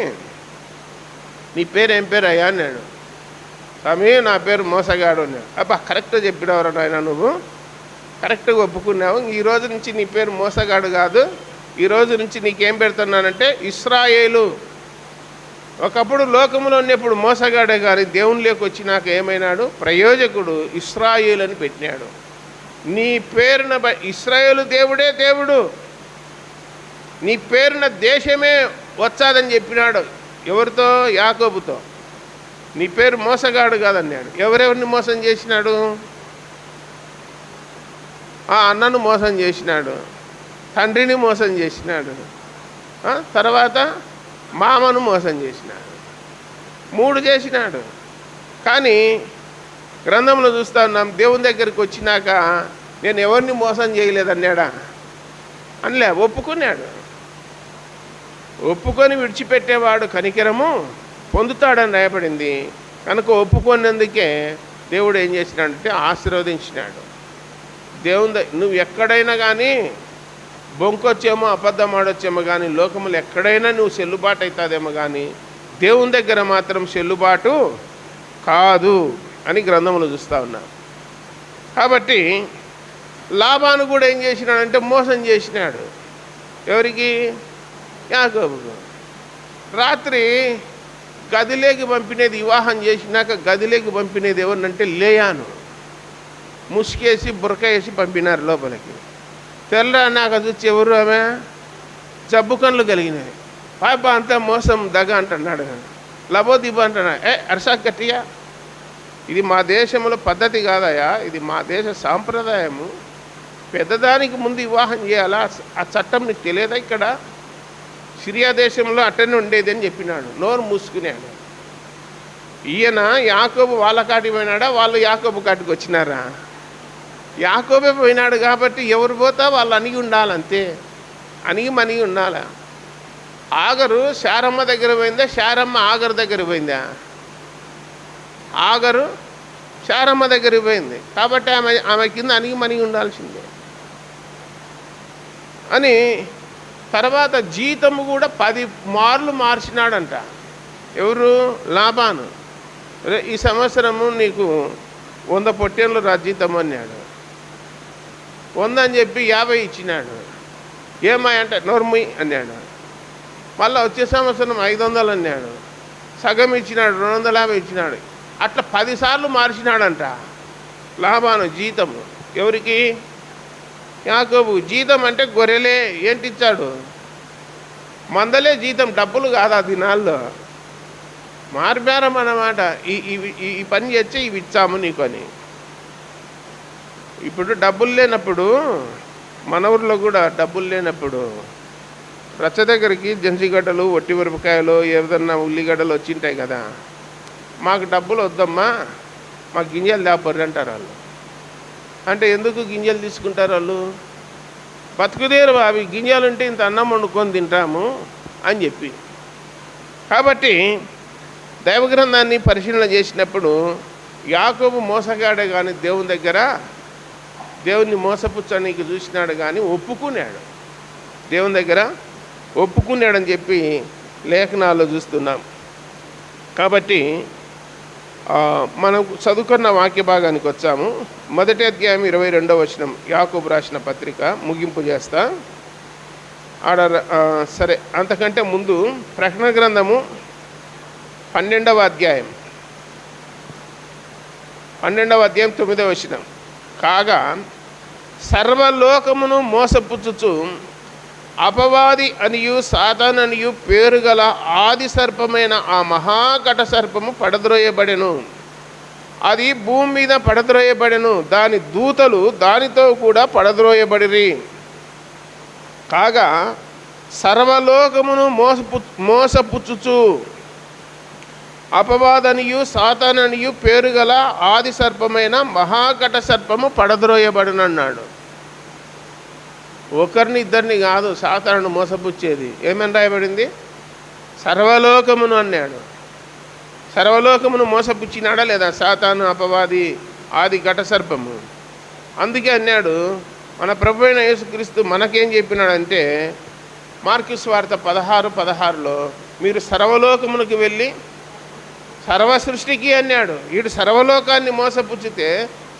నీ పేరు ఏం పేరు అయ్యా అన్నాడు. స్వామి నా పేరు మోసగాడు అన్నాడు. అబ్బా కరెక్ట్గా చెప్పినవరా నాయన, నువ్వు కరెక్ట్గా ఒప్పుకున్నావు. ఈ రోజు నుంచి నీ పేరు మోసగాడు కాదు, ఈ రోజు నుంచి నీకేం పెడుతున్నానంటే ఇశ్రాయేలు. ఒకప్పుడు లోకంలో ఉన్నప్పుడు మోసగాడే కానీ దేవునిలోకి వచ్చినాక ఏమైనాడు? ప్రయోజకుడు, ఇశ్రాయేలు అని పెట్టినాడు. నీ పేరున ఇశ్రాయేలు దేవుడే దేవుడు, నీ పేరున దేశమే వచ్చాదని చెప్పినాడు. ఎవరితో? యాకోబుతో. నీ పేరు మోసగాడు కాదన్నాడు. ఎవరెవరిని మోసం చేసినాడు? ఆ అన్నను మోసం చేసినాడు. తండ్రిని మోసం చేసినాడు, తర్వాత మామను మోసం చేసినాడు, 3 చేసినాడు. కానీ గ్రంథంలో చూస్తా ఉన్నాం, దేవుని దగ్గరికి వచ్చినాక నేను ఎవరిని మోసం చేయలేదన్నాడా? అనలే, ఒప్పుకున్నాడు. ఒప్పుకొని విడిచిపెట్టేవాడు కనికరము పొందుతాడని రాయబడింది. కనుక ఒప్పుకున్నందుకే దేవుడు ఏం చేసినాడంటే ఆశీర్వదించినాడు. నువ్వు ఎక్కడైనా కానీ బొంకొచ్చేమో, అబద్ధం ఆడొచ్చేమో కానీ, లోకములు ఎక్కడైనా నువ్వు చెల్లుబాటు అవుతాదేమో కానీ దేవుని దగ్గర మాత్రం చెల్లుబాటు కాదు అని గ్రంథంలో చూస్తూ ఉన్నా. కాబట్టి లాబాను కూడా ఏం చేసినాడంటే మోసం చేసినాడు. ఎవరికి? యాకోబుకు. రాత్రి గదిలోకి పంపినది, వివాహం చేసినాక గదిలోకి పంపినది ఎవరినంటే లేయాను. ముసుకేసి బురక వేసి పంపినారు లోపలికి. తెల్లనాక చూసి ఎవరు? ఆమె జబ్బు కళ్ళు కలిగినాయి. పాప అంతా మోసం దగ అంటున్నాడు, లబోదిబ అంటున్నాడు. అరసా గట్టిగా, ఇది మా దేశంలో పద్ధతి కాదయా, ఇది మా దేశ సాంప్రదాయము. పెద్దదానికి ముందు వివాహం చేయాలా? ఆ చట్టం నీకు తెలియదా? ఇక్కడ సిరియా దేశంలో అట్టనే ఉండేది అని చెప్పినాడు. నోరు మూసుకున్నాడు. ఈయన యాకోబు వాళ్ళ కాటికి పోయినాడా, వాళ్ళు యాకోబు కాటికి వచ్చినారా? యాకోబే పోయినాడు కాబట్టి ఎవరు పోతా వాళ్ళు అణిగి ఉండాలంతే, అణిగి ఉండాలి. ఆగరు శారమ్మ దగ్గర పోయిందా, శారమ్మ ఆగరు దగ్గర పోయిందా? ఆగరు శారమ్మ దగ్గరికి పోయింది కాబట్టి ఆమె కింద అణిగి ఉండాల్సిందే అని. తర్వాత జీతము కూడా 10 మార్లు మార్చినాడంట. ఎవరు? లాబాను. ఈ సంవత్సరము నీకు 100 పొట్టేళ్ళు జీతం అన్నాడు. 100 అని చెప్పి 50 ఇచ్చినాడు. ఏమాయంటే నోర్మి అన్నాడు. మళ్ళీ వచ్చే సంవత్సరం 500 అన్నాడు. సగం ఇచ్చినాడు, 250 ఇచ్చినాడు. అట్లా 10 సార్లు మార్చినాడంట లాబాను జీతము. ఎవరికి? యాకోబు. జీతం అంటే గొర్రెలే. ఏంటిచ్చాడు? మందలే జీతం, డబ్బులు కాదు ఆ దినాల్లో. మార్పారం అన్నమాట. ఈ పని చేస్తే ఇవి ఇచ్చాము నీకు అని. ఇప్పుడు డబ్బులు లేనప్పుడు, మన ఊర్లో కూడా డబ్బులు లేనప్పుడు రచ్చ దగ్గరికి జంజిగడ్డలు, ఒట్టి మిరపకాయలు, ఏదన్నా ఉల్లిగడ్డలు వచ్చింటాయి కదా, మాకు డబ్బులు వద్దమ్మా, మాకు గింజలు తేపర్రు అంటారు వాళ్ళు. అంటే ఎందుకు గింజలు తీసుకుంటారు వాళ్ళు? బతుకుదేరు, అవి గింజలు ఉంటే ఇంత అన్నం వండుకొని తింటాము అని చెప్పి. కాబట్టి దైవగ్రంథాన్ని పరిశీలన చేసినప్పుడు యాకోబు మోసగాడే కానీ దేవుని దగ్గర దేవుని మోసపుచ్చడానికి చూసినాడు కానీ ఒప్పుకున్నాడు, దేవుని దగ్గర ఒప్పుకున్నాడని చెప్పి లేఖనాల్లో చూస్తున్నాం. కాబట్టి మనం చదువుకున్న వాక్య భాగానికి వచ్చాము. 1వ అధ్యాయం 22వ వచనం, యాకోబు రాసిన పత్రిక ముగింపు చేస్తా. సరే, అంతకంటే ముందు ప్రకటన గ్రంథము 12వ అధ్యాయం 9వ వచనం. కాగా సర్వలోకమును మోసపుచ్చుచు అపవాది అనియు సాతాను అనియు పేరు గల ఆది సర్పమైన ఆ మహాఘట సర్పము పడద్రోయబడెను. అది భూమి మీద పడద్రోయబడెను, దాని దూతలు దానితో కూడా పడద్రోయబడిరి. కాగా సర్వలోకమును మోసపుచ్చుచు అపవాదనియు సాతాననియు పేరు గల ఆది సర్పమైన మహాఘట సర్పము పడద్రోయబడినన్నాడు. ఒకరిని ఇద్దరిని కాదు సాతాను మోసపుచ్చేది. ఏమని రాయబడింది? సర్వలోకమును అన్నాడు. సర్వలోకమును మోసపుచ్చినాడా లేదా సాతాను, అపవాది, ఆది ఘట సర్పము? అందుకే అన్నాడు మన ప్రభు అయిన యేసుక్రీస్తు మనకేం చెప్పినాడంటే మార్కు సువార్త 16:16లో మీరు సర్వలోకమునకు వెళ్ళి సర్వ సృష్టికి అన్నాడు. వీడు సర్వలోకాన్ని మోసపుచ్చితే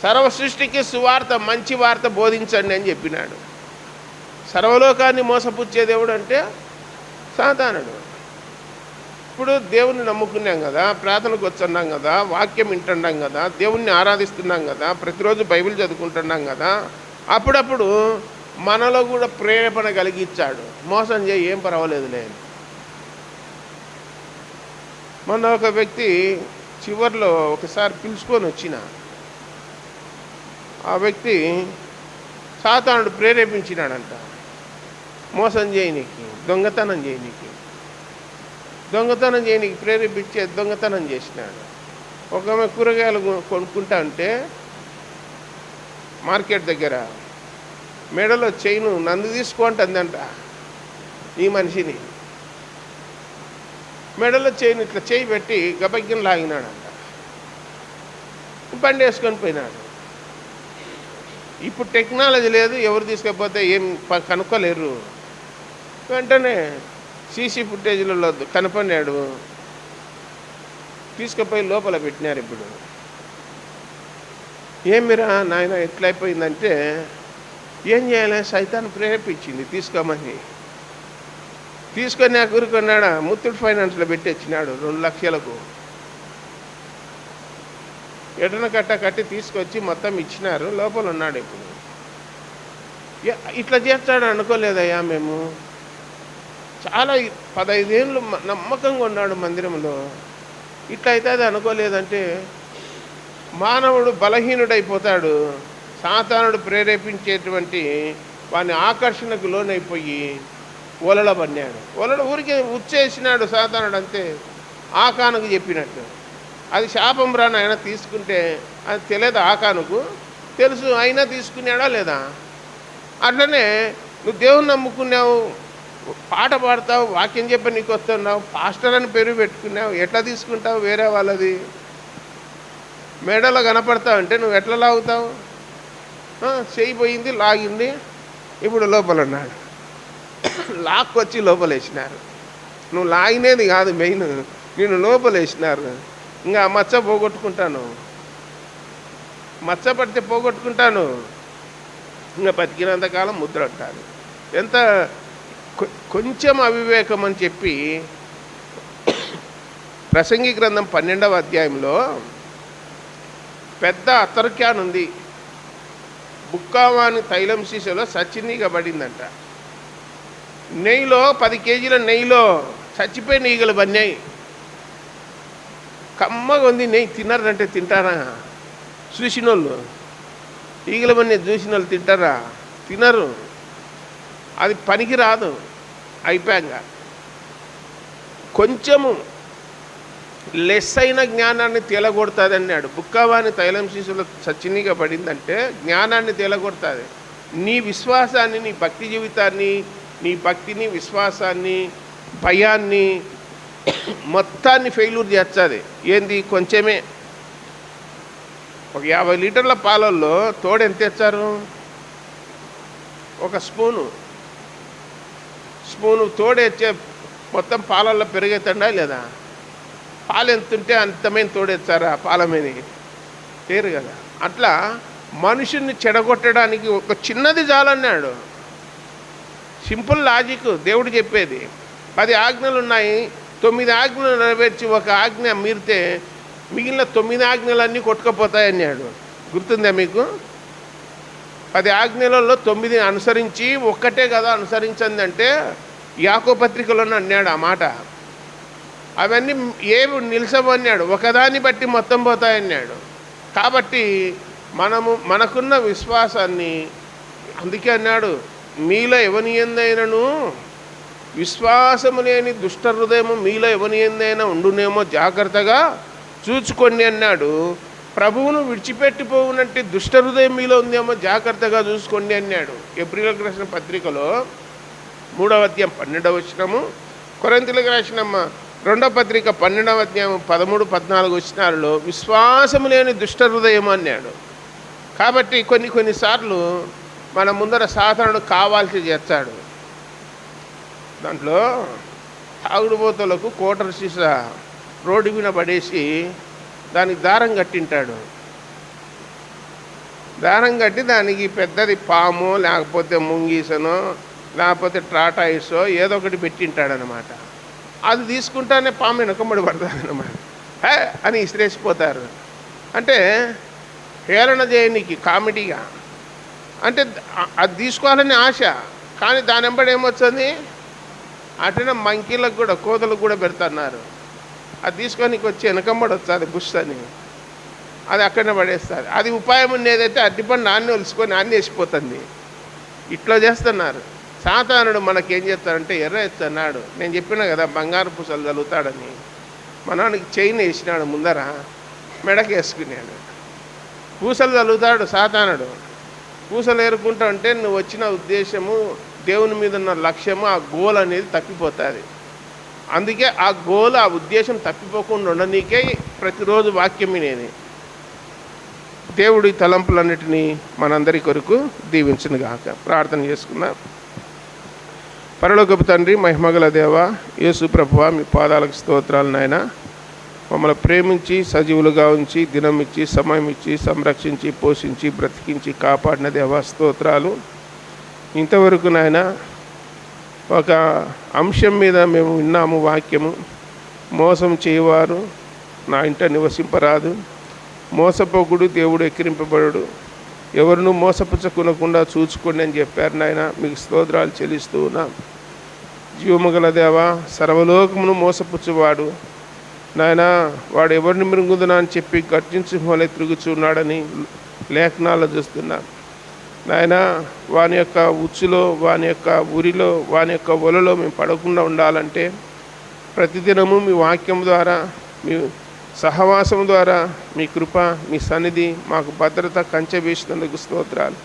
సర్వ సృష్టికి సువార్త, మంచి వార్త బోధించండి అని చెప్పినాడు. సర్వలోకాన్ని మోసపుచ్చే దేవుడు అంటే సాతానుడు. ఇప్పుడు దేవుణ్ణి నమ్ముకున్నాం కదా, ప్రార్థనకు వచ్చున్నాం కదా, వాక్యం వింటున్నాం కదా, దేవుణ్ణి ఆరాధిస్తున్నాం కదా, ప్రతిరోజు బైబిల్ చదువుకుంటున్నాం కదా, అప్పుడప్పుడు మనలో కూడా ప్రేరేపణ కలిగించాడు, మోసం చేయి ఏం పర్వాలేదులే. మొన్న ఒక వ్యక్తి చివరిలో ఒకసారి పిలుచుకొని వచ్చిన ఆ వ్యక్తి సాతానుడు ప్రేరేపించినాడంట. మోసం చేయనీకి, దొంగతనం చేయనీకి, దొంగతనం చేయనీకి ప్రేరేపించే దొంగతనం చేసినాడు. ఒక ఆమె కూరగాయలు కొనుక్కుంటా ఉంటే మార్కెట్ దగ్గర మెడలో చైను నన్ను తీసుకుంటుందంట. ఈ మనిషిని మెడలో చైన్ ఇట్లా చేయి పెట్టి గబగ్గిన లాగినాడంట. బండి వేసుకొని పోయినాడు. ఇప్పుడు టెక్నాలజీ లేదు, ఎవరు తీసుకపోతే ఏం కనుక్కోలేరు. వెంటనే సీసీ ఫుటేజ్లలో కనపడినాడు. తీసుకుపోయి లోపల పెట్టినారు. ఇప్పుడు ఏమిరా నాయన ఎట్లయిపోయిందంటే, ఏం చేయాలి, సైతాన్ని ప్రేరేపించింది తీసుకోమని. తీసుకొని కూరుకున్నాడా, ముత్తూట్ ఫైనాన్స్లో పెట్టి వచ్చినాడు 2 లక్షలకు. ఎటన కట్టి తీసుకొచ్చి మొత్తం ఇచ్చినారు. లోపల ఉన్నాడు. ఇప్పుడు ఇట్లా చేస్తాడు అనుకోలేదయ్యా మేము. చాలా 15 ఏళ్ళు నమ్మకంగా ఉన్నాడు మందిరంలో. ఇట్లా అయితే అది అనుకోలేదంటే మానవుడు బలహీనుడైపోతాడు. సాతానుడు ప్రేరేపించేటువంటి వాని ఆకర్షణకు లోనైపోయి ఒలల పన్నాడు. ఊరికే ఉచ్చేసినాడు సాతానుడు, అంతే. ఆకానుకు చెప్పినట్టు. అది శాపం రా నాయన తీసుకుంటే, అది తెలియదు ఆకానుకు, తెలుసు, అయినా తీసుకున్నాడా లేదా. అట్లనే నువ్వు దేవుని నమ్ముకున్నావు, పాట పాడతావు, వాక్యం చెప్పి నీకు వస్తున్నావు, పాస్టర్ అని పేరు పెట్టుకున్నావు, ఎట్లా తీసుకుంటావు వేరే వాళ్ళది. మెడలో కనపడతావు అంటే నువ్వు ఎట్లా లాగుతావు. చేయి పోయింది, లాగింది, ఇప్పుడు లోపల ఉన్నాడు. లాక్కొచ్చి లోపలేసినారు. నువ్వు లాగినేది కాదు మెయిన్, నేను లోపలేసినారు. ఇంకా మచ్చ పోగొట్టుకుంటాను, మచ్చ పడితే పోగొట్టుకుంటాను, ఇంకా బతికినంతకాలం ముద్ర అంటారు. ఎంత కొంచెం అవివేకం అని చెప్పి ప్రసంగి గ్రంథం 12వ అధ్యాయంలో పెద్ద అత్తరు క్యాన్ ఉంది. బుక్కావాని తైలం సీసలో సచ్చినీగ పడిందంట. నెయ్యిలో 10 కేజీల నెయ్యిలో చచ్చిపోయిన ఈగలు బన్నాయి. కమ్మగా ఉంది నెయ్యి. తిన్నారంటే తింటారా? చూసినోళ్ళు, ఈగల బన్నీ చూసిన వాళ్ళు తింటారా? తినరు. అది పనికి రాదు. అయిపోయాక కొంచెము లెస్ అయిన జ్ఞానాన్ని తేలగొడుతుంది అన్నాడు. బుక్కవాని తైలం శిశువులో సచ్చినీగా పడిందంటే జ్ఞానాన్ని తేలగొడుతుంది. నీ విశ్వాసాన్ని, నీ భక్తి జీవితాన్ని, నీ భక్తిని, విశ్వాసాన్ని, భయాన్ని మొత్తాన్ని ఫెయిల్యూర్ చేస్తుంది. ఏంది? కొంచెమే. ఒక 50 లీటర్ల పాలల్లో తోడు ఎంత తెచ్చారు? ఒక స్పూను తోడేచ్చే మొత్తం పాలల్లో పెరిగేతండా లేదా? పాలు ఎంతుంటే అంతమైన తోడేచ్చారా పాల మీద? లేరు కదా. అట్లా మనుషుల్ని చెడగొట్టడానికి ఒక చిన్నది చాలన్నాడు. సింపుల్ లాజిక్ దేవుడు చెప్పేది. 10 ఆజ్ఞలు ఉన్నాయి, 9 ఆజ్ఞలు నెరవేర్చి ఒక ఆజ్ఞ మీరితే మిగిలిన 9 ఆజ్ఞలన్నీ కొట్టుకుపోతాయన్నాడు. గుర్తుందా మీకు? 10 ఆజ్ఞలలో 9 అనుసరించి ఒక్కటే కదా అనుసరించింది అంటే యాకోబు పత్రికలోనే అన్నాడు ఆ మాట. అవన్నీ ఏమి నిలిచమన్నాడు, ఒకదాన్ని బట్టి మొత్తం పోతాయన్నాడు. కాబట్టి మనకున్న విశ్వాసాన్ని, అందుకే అన్నాడు, మీలో ఎవని ఎందైనను విశ్వాసము లేని దుష్ట హృదయము మీలో ఎవని ఎందైనా ఉండునేమో జాగ్రత్తగా చూచుకోండి అన్నాడు. ప్రభువును విడిచిపెట్టిపోవునంటే దుష్ట హృదయం మీలో ఉందేమో జాగ్రత్తగా చూసుకోండి అన్నాడు. ఏప్రిల్కి రాసిన పత్రికలో 3వ అధ్యాయం 12వ వచనము, కొరింథీయులకు రాసిన 2వ పత్రిక 12వ అధ్యాయం 13, 14 వచనాలలో విశ్వాసము లేని దుష్ట హృదయం అన్నాడు. కాబట్టి కొన్నిసార్లు మన ముందర సాధారణ కావాల్సి చేస్తాడు. దాంట్లో తాగుడుబోతులకు కోటర్ సీసా రోడ్డు మీద పడేసి దానికి దారం కట్టింటాడు. దారం కట్టి దానికి పెద్దది పాము, లేకపోతే ముంగీసనో, లేకపోతే ట్రాటాయిసో ఏదో ఒకటి పెట్టింటాడనమాట. అది తీసుకుంటానే పాము వెనకబడి పడుతుంది అనమాట. అని ఇసిరేసిపోతారు. అంటే హేళన చేయనికి, కామెడీగా. అంటే అది తీసుకోవాలని ఆశ, కానీ దాని వెంబడి ఏమొచ్చింది? అటనే మంకీలకు కూడా, కోతలకు కూడా పెడుతున్నారు. అది తీసుకొని వచ్చి వెనకమ్మడి వస్తుంది బుష్ అని, అది అక్కడనే పడేస్తారు. అది ఉపాయం ఉండేదైతే అడ్డిపండు నాన్నే ఒలుసుకొని నాన్నే వేసిపోతుంది. ఇట్లా చేస్తున్నారు. సాతానుడు మనకేం చేస్తాడంటే ఎర్ర ఎత్తన్నాడు. నేను చెప్పినా కదా బంగారు పూసలు చల్లుతాడని. మనకి చైన్ వేసినాడు ముందర, మెడకి వేసుకున్నాడు. పూసలు చల్లుతాడు సాతానుడు. పూసలు ఏరుకుంటా అంటే నువ్వు వచ్చిన ఉద్దేశము, దేవుని మీద ఉన్న లక్ష్యము, ఆ గోల్ అనేది తప్పిపోతుంది. అందుకే ఆ గోల్, ఆ ఉద్దేశం తప్పిపోకుండా ఉండనీకే ప్రతిరోజు వాక్యం వినేది. దేవుడి తలంపులన్నిటినీ మనందరి కొరకు దీవించును గాక. ప్రార్థన చేసుకుందాం. పరలోకపు తండ్రి, మహిమగల దేవ, యేసు ప్రభువా, మీ పాదాలకు స్తోత్రాలు నాయన. మమ్మల్ని ప్రేమించి సజీవులుగా ఉంచి, దినం ఇచ్చి, సమయం ఇచ్చి, సంరక్షించి, పోషించి, బ్రతికించి, కాపాడిన దేవ స్తోత్రాలు. ఇంతవరకు నాయన ఒక అంశం మీద మేము విన్నాము వాక్యము. మోసం చేయవారు నా ఇంట నివసింపరాదు, మోసపోకుడు దేవుడు ఎక్కిరింపబడు, ఎవరినూ మోసపుచ్చకునకుండా చూచుకోండి అని చెప్పారు నాయన. మీకు స్తోత్రాలు చెల్లిస్తూ ఉన్నాం. జీవము గల దేవ, సర్వలోకమును మోసపుచ్చువాడు నాయన, వాడు ఎవరిని మృంగుదునా అని చెప్పి గర్జించి వలె తిరుగుచున్నాడని లేఖనాల్లో చూస్తున్నాం నాయన. వాని యొక్క ఉచ్చులో, వాని యొక్క ఉరిలో, వాని యొక్క ఒలలో మేము పడకుండా ఉండాలంటే ప్రతిదినము మీ వాక్యం ద్వారా, మీ సహవాసం ద్వారా, మీ కృప, మీ సన్నిధి మాకు భద్రత కంచె వేసినందుకు స్తోత్రాలు.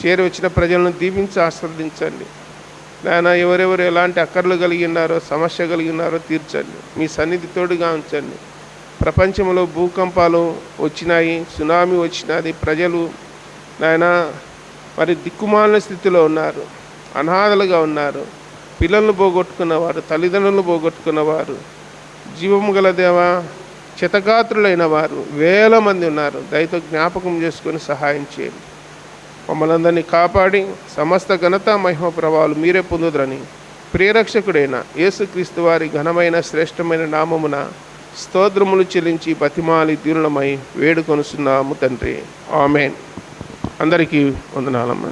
చేరవచ్చిన ప్రజలను దీవించి ఆస్వాదించండి నాయన. ఎవరెవరు ఎలాంటి అక్కర్లు కలిగి ఉన్నారో, సమస్య కలిగి ఉన్నారో తీర్చండి. మీ సన్నిధి తోడుగా ఉంచండి. ప్రపంచంలో భూకంపాలు వచ్చినాయి, సునామీ వచ్చినది. ప్రజలు నాయన మరి దిక్కుమాలిన స్థితిలో ఉన్నారు, అనాథలుగా ఉన్నారు. పిల్లలను పోగొట్టుకున్నవారు, తల్లిదండ్రులను పోగొట్టుకున్నవారు, జీవము గల దేవ, క్షతగాత్రులైన వారు వేల మంది ఉన్నారు. దయతో జ్ఞాపకం చేసుకొని సహాయం చేయండి. మమ్మల్ని అందరినీ కాపాడి సమస్త ఘనత, మహిమ, ప్రభావాలు మీరే పొందుదరని ప్రియరక్షకుడైన యేసుక్రీస్తు వారి ఘనమైన శ్రేష్టమైన నామమున స్తోత్రములు చెల్లించి బతిమాలి దీనులమై వేడుకొనుచున్నాము తండ్రి. ఆమేన్. అందరికీ వందనాలమ్మా.